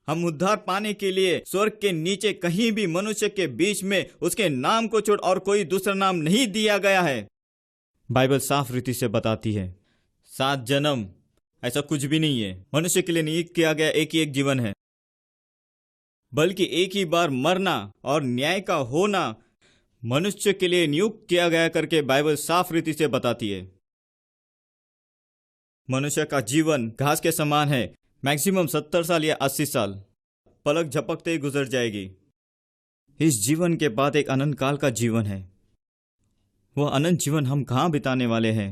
हम उद्धार पाने के लिए स्वर्ग के नीचे कहीं भी मनुष्य के बीच में उसके नाम को छोड़ और कोई दूसरा नाम नहीं दिया गया है। बाइबल साफ रीति से बताती है 7 जन्म ऐसा कुछ भी नहीं है। मनुष्य के लिए नियुक्त किया गया एक ही एक जीवन है, बल्कि एक ही बार मरना और न्याय का होना मनुष्य के लिए नियुक्त किया गया करके बाइबल साफ रीति से बताती है। मनुष्य का जीवन घास के समान है, मैक्सिमम 70 साल या 80 साल, पलक झपकते ही गुजर जाएगी। इस जीवन के बाद एक अनंत काल का जीवन है। वह अनंत जीवन हम कहाँ बिताने वाले हैं?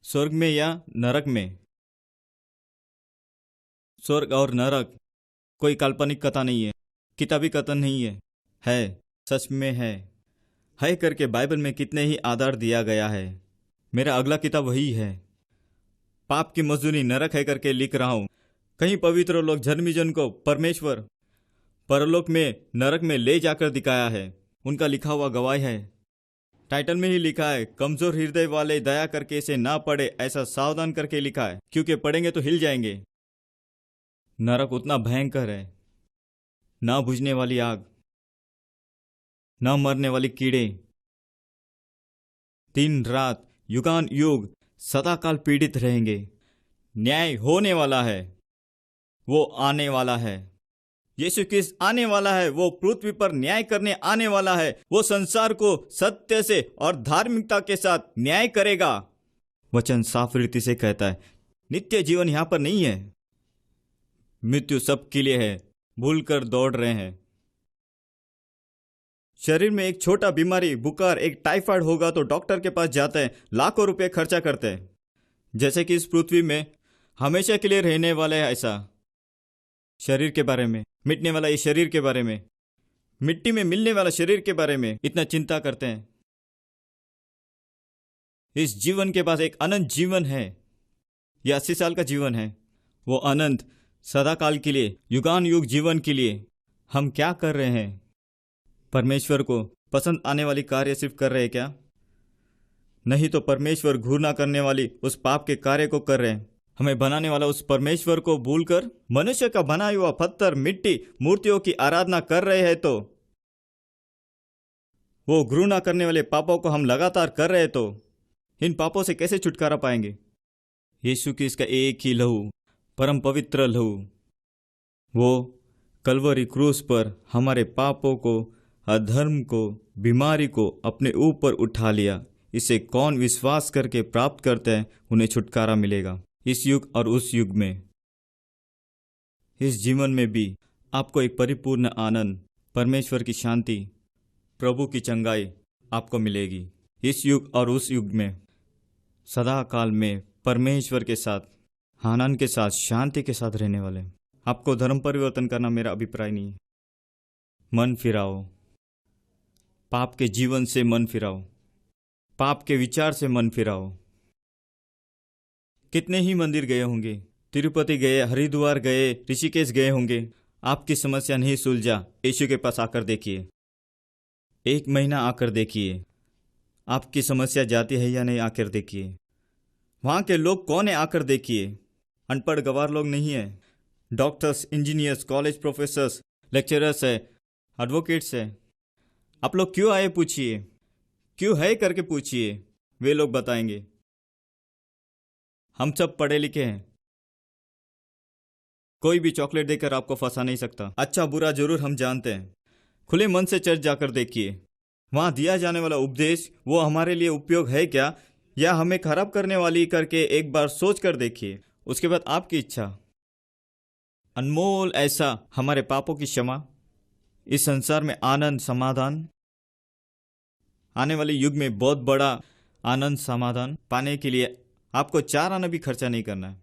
स्वर्ग में या नरक में? स्वर्ग और नरक कोई काल्पनिक कथा नहीं है, किताबी कथन नहीं है, सच में है करके बाइबल में कितने ही आधार दिया गया है। मेरा अगला किताब वही है। पाप की मजदूरी नरक है करके लिख रहा हूं। कहीं पवित्र लोग धर्मी जन को परलोक में नरक में ले जाकर दिखाया है। उनका लिखा हुआ गवाही है। टाइटल में ही लिखा है, कमजोर हृदय वाले दया करके इसे ना पढ़े, ऐसा सावधान करके लिखा है, क्योंकि पढ़ेंगे तो हिल जाएंगे। नरक उतना भयंकर है, ना बुझने वाली आग, ना मरने वाली कीड़े, दिन रात युगान युग सदाकाल पीड़ित रहेंगे। न्याय होने वाला है, वो आने वाला है। यीशु क्रिस्त आने वाला है, वो पृथ्वी पर न्याय करने आने वाला है। वो संसार को सत्य से और धार्मिकता के साथ न्याय करेगा। वचन साफ रीति से कहता है, नित्य जीवन यहां पर नहीं है, मृत्यु सबके लिए है। भूलकर दौड़ रहे हैं। शरीर में एक छोटा बीमारी, बुखार, एक टाइफाइड होगा तो डॉक्टर के पास जाते हैं, लाखों रुपए खर्चा करते हैं। जैसे कि इस पृथ्वी में हमेशा के लिए रहने वाले हैं, ऐसा शरीर के बारे में, मिटने वाला इस शरीर के बारे में, मिट्टी में मिलने वाला शरीर के बारे में इतना चिंता करते हैं। इस जीवन के पास एक अनंत जीवन है। यह 80 साल का जीवन है। वो अनंत सदाकाल के लिए, युगान युग जीवन के लिए हम क्या कर रहे हैं? परमेश्वर को पसंद आने वाली कार्य सिर्फ कर रहे हैं क्या? नहीं तो परमेश्वर घृणा करने वाली उस पाप के कार्य को कर रहे हैं। हमें बनाने वाला उस परमेश्वर को भूलकर मनुष्य का बनाया हुआ पत्थर, मिट्टी, मूर्तियों की आराधना कर रहे हैं। तो वो घृणा करने वाले पापों को हम लगातार कर रहे हैं, तो इन पापों से कैसे छुटकारा पाएंगे? यीशु की इसका एक ही लहू, परम पवित्र लहू, वो कलवरी क्रूस पर हमारे पापों को, अधर्म को, बीमारी को अपने ऊपर उठा लिया। इसे कौन विश्वास करके प्राप्त करते हैं, उन्हें छुटकारा मिलेगा। इस युग और उस युग में, इस जीवन में भी आपको एक परिपूर्ण आनंद, परमेश्वर की शांति, प्रभु की चंगाई आपको मिलेगी। इस युग और उस युग में सदा काल में परमेश्वर के साथ, आनंद के साथ, शांति के साथ रहने वाले। आपको धर्म परिवर्तन करना मेरा अभिप्राय नहीं है। मन फिराओ, पाप के जीवन से मन फिराओ, पाप के विचार से मन फिराओ। कितने ही मंदिर गए होंगे, तिरुपति गए, हरिद्वार गए, ऋषिकेश गए होंगे, आपकी समस्या नहीं सुलझा। यीशु के पास आकर देखिए, 1 महीना आकर देखिए, आपकी समस्या जाती है या नहीं, आकर देखिए। वहाँ के लोग कौन है, आकर देखिए। अनपढ़ गवार लोग नहीं है, doctors, engineers, college professors, lecturers है, एडवोकेट्स है। आप लोग क्यों आए पूछिए, क्यों है करके पूछिए, वे लोग बताएंगे। हम सब पढ़े लिखे हैं, कोई भी चॉकलेट देकर आपको फंसा नहीं सकता। अच्छा बुरा जरूर हम जानते हैं। खुले मन से चर्च जाकर देखिए, वहाँ दिया जाने वाला उपदेश वो हमारे लिए उपयोग है क्या, या हमें खराब करने वाली करके एक बार सोच कर देखिए। उसके बाद आपकी इच्छा। अनमोल ऐसा हमारे पापों की क्षमा, इस संसार में आनंद, समाधान, आने वाले युग में बहुत बड़ा आनंद, समाधान पाने के लिए आपको 4 आना भी खर्चा नहीं करना है।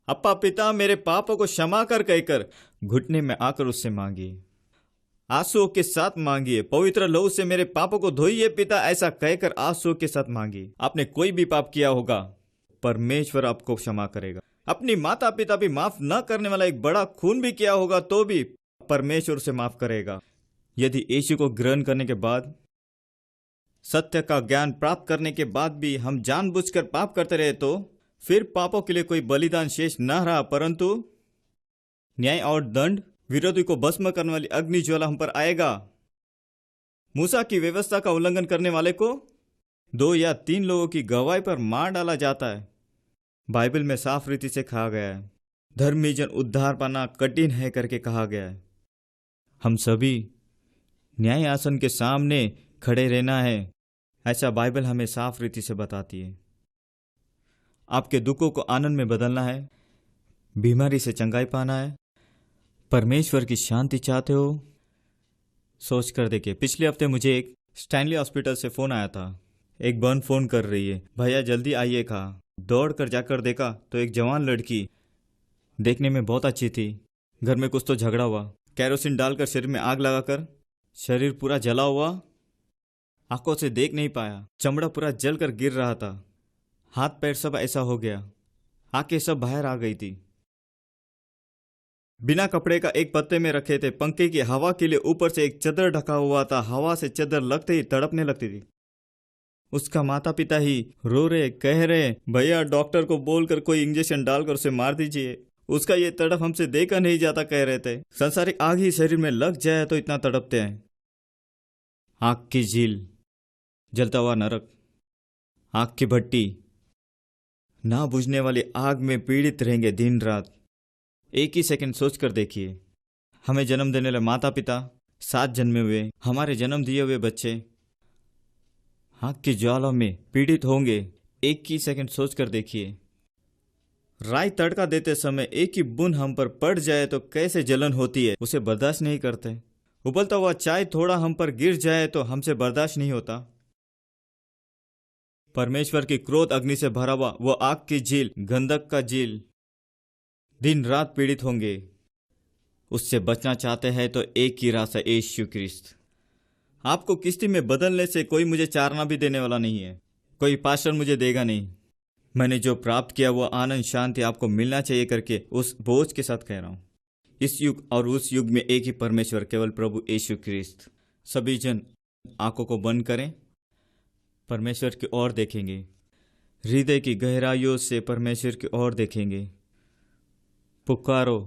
अप्पा पिता मेरे पापों को क्षमा कर कहकर घुटने में आकर उससे मांगिए, आंसुओं के साथ मांगिए। पवित्र लहू से मेरे पापों को धोइए पिता, ऐसा कहकर आंसुओं के साथ मांगिए। आपने कोई भी पाप किया होगा, परमेश्वर आपको क्षमा करेगा। अपनी माता पिता भी माफ न करने वाला एक बड़ा खून भी किया होगा, तो भी परमेश्वर से माफ करेगा। यदि यीशु को ग्रहण करने के बाद, सत्य का ज्ञान प्राप्त करने के बाद भी हम जानबूझकर पाप करते रहे, तो फिर पापों के लिए कोई बलिदान शेष न रहा, परंतु न्याय और दंड, विरोधी को भस्म करने वाली अग्नि ज्वाला हम पर आएगा। मूसा की व्यवस्था का उल्लंघन करने वाले को 2 या 3 लोगों की गवाही पर मार डाला जाता है। बाइबल में साफ रीति से कहा गया है, धर्मी जन उद्धार पाना कठिन है करके कहा गया है। हम सभी न्याय आसन के सामने खड़े रहना है, ऐसा बाइबल हमें साफ रीति से बताती है। आपके दुखों को आनंद में बदलना है, बीमारी से चंगाई पाना है, परमेश्वर की शांति चाहते हो, सोच कर देखिए। पिछले हफ्ते मुझे एक स्टैनली हॉस्पिटल से फ़ोन आया था। एक बहन फ़ोन कर रही है, भैया जल्दी आइए। कहा, दौड़ कर जाकर देखा तो एक जवान लड़की, देखने में बहुत अच्छी थी। घर में कुछ तो झगड़ा हुआ, कैरोसिन डालकर शरीर में आग लगाकर शरीर पूरा जला हुआ, आंखों से देख नहीं पाया, चमड़ा पूरा जल कर गिर रहा था, हाथ पैर सब ऐसा हो गया, आंखें सब बाहर आ गई थी। बिना कपड़े का एक पत्ते में रखे थे। पंखे की हवा के लिए ऊपर से एक चादर ढका हुआ था। हवा से चादर लगते ही तड़पने लगती थी। उसका माता पिता ही रो रहे, कह रहे, भैया डॉक्टर को बोलकर कोई इंजेक्शन डालकर उसे मार दीजिए, उसका ये तड़प हमसे देखा नहीं जाता, कह रहे थे। संसारिक आग ही शरीर में लग जाए तो इतना तड़पते हैं। आग की झील, जलता हुआ नरक, आग की भट्टी, ना बुझने वाली आग में पीड़ित रहेंगे दिन रात। एक ही सेकंड सोचकर देखिए, हमें जन्म देने वाले माता पिता, 7 जन्मे हुए, हमारे जन्म दिए हुए बच्चे आग की ज्वाला में पीड़ित होंगे। एक ही सेकंड सोचकर देखिए, राई तड़का देते समय एक ही बूंद हम पर पड़ जाए तो कैसे जलन होती है, उसे बर्दाश्त नहीं करते। उबलता हुआ चाय थोड़ा हम पर गिर जाए तो हमसे बर्दाश्त नहीं होता। परमेश्वर की क्रोध अग्नि से भरा हुआ वो आग की झील, गंधक का झील, दिन रात पीड़ित होंगे। उससे बचना चाहते हैं तो एक ही रास्ता, यीशु ख्रिस्त। आपको किस्ती में बदलने से कोई मुझे चारना भी देने वाला नहीं है, कोई पास्टर मुझे देगा नहीं। मैंने जो प्राप्त किया वो आनंद शांति आपको मिलना चाहिए करके उस बोझ के साथ कह रहा हूँ। इस युग और उस युग में एक ही परमेश्वर, केवल प्रभु यीशु ख्रिस्त। सभी जन आंखों को बंद करें, परमेश्वर की ओर देखेंगे, हृदय की गहराइयों से परमेश्वर की ओर देखेंगे। पुकारो,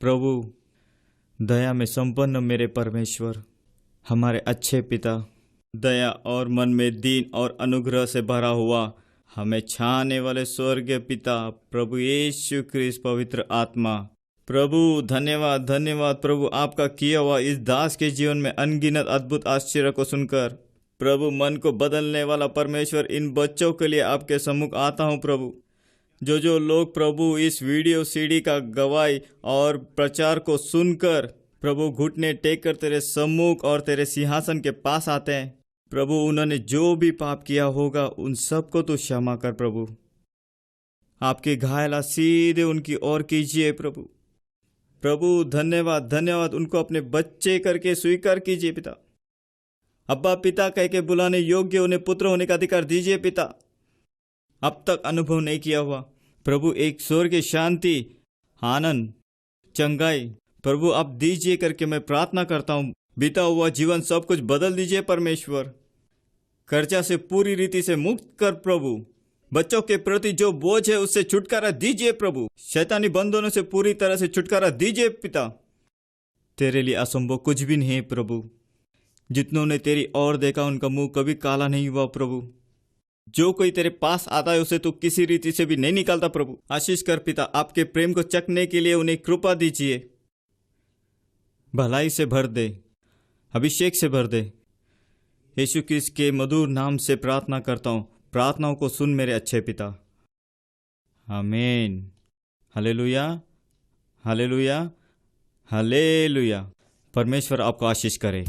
प्रभु दया में संपन्न मेरे परमेश्वर, हमारे अच्छे पिता, दया और मन में दीन और अनुग्रह से भरा हुआ हमें छाने वाले स्वर्गीय पिता, प्रभु यीशु ख्रिस्त, पवित्र आत्मा। प्रभु धन्यवाद, धन्यवाद प्रभु, आपका किया हुआ इस दास के जीवन में अनगिनत अद्भुत आश्चर्य को सुनकर। प्रभु मन को बदलने वाला परमेश्वर, इन बच्चों के लिए आपके सम्मुख आता हूँ प्रभु। जो लोग प्रभु इस वीडियो सीडी का गवाही और प्रचार को सुनकर प्रभु घुटने टेक कर तेरे सम्मुख और तेरे सिंहासन के पास आते हैं, प्रभु उन्होंने जो भी पाप किया होगा उन सबको तो क्षमा कर प्रभु। आपके घायला सीधे उनकी ओर कीजिए प्रभु। प्रभु धन्यवाद, धन्यवाद, उनको अपने बच्चे करके स्वीकार कीजिए पिता। अब्बा पिता कह के बुलाने योग्य उन्हें पुत्र होने का अधिकार दीजिए पिता। अब तक अनुभव नहीं किया हुआ प्रभु एक स्वर्गीय शांति, आनंद, चंगाई प्रभु आप दीजिए करके मैं प्रार्थना करता हूँ। बीता हुआ जीवन सब कुछ बदल दीजिए परमेश्वर। कर्जा से पूरी रीति से मुक्त कर प्रभु। बच्चों के प्रति जो बोझ है उससे छुटकारा दीजिए प्रभु। शैतानी बंधनों से पूरी तरह से छुटकारा दीजिए पिता। तेरे लिए असंभव कुछ भी नहीं है प्रभु। जितनों ने तेरी ओर देखा उनका मुंह कभी काला नहीं हुआ प्रभु। जो कोई तेरे पास आता है उसे तू किसी रीति से भी नहीं निकालता प्रभु। आशीष कर पिता, आपके प्रेम को चखने के लिए उन्हें कृपा दीजिए। भलाई से भर दे, अभिषेक से भर दे। यीशु क्रिस्त के मधुर नाम से प्रार्थना करता हूँ। प्रार्थनाओं को सुन मेरे अच्छे पिता। आमीन। Hallelujah, hallelujah, hallelujah. परमेश्वर आपको आशीष करे।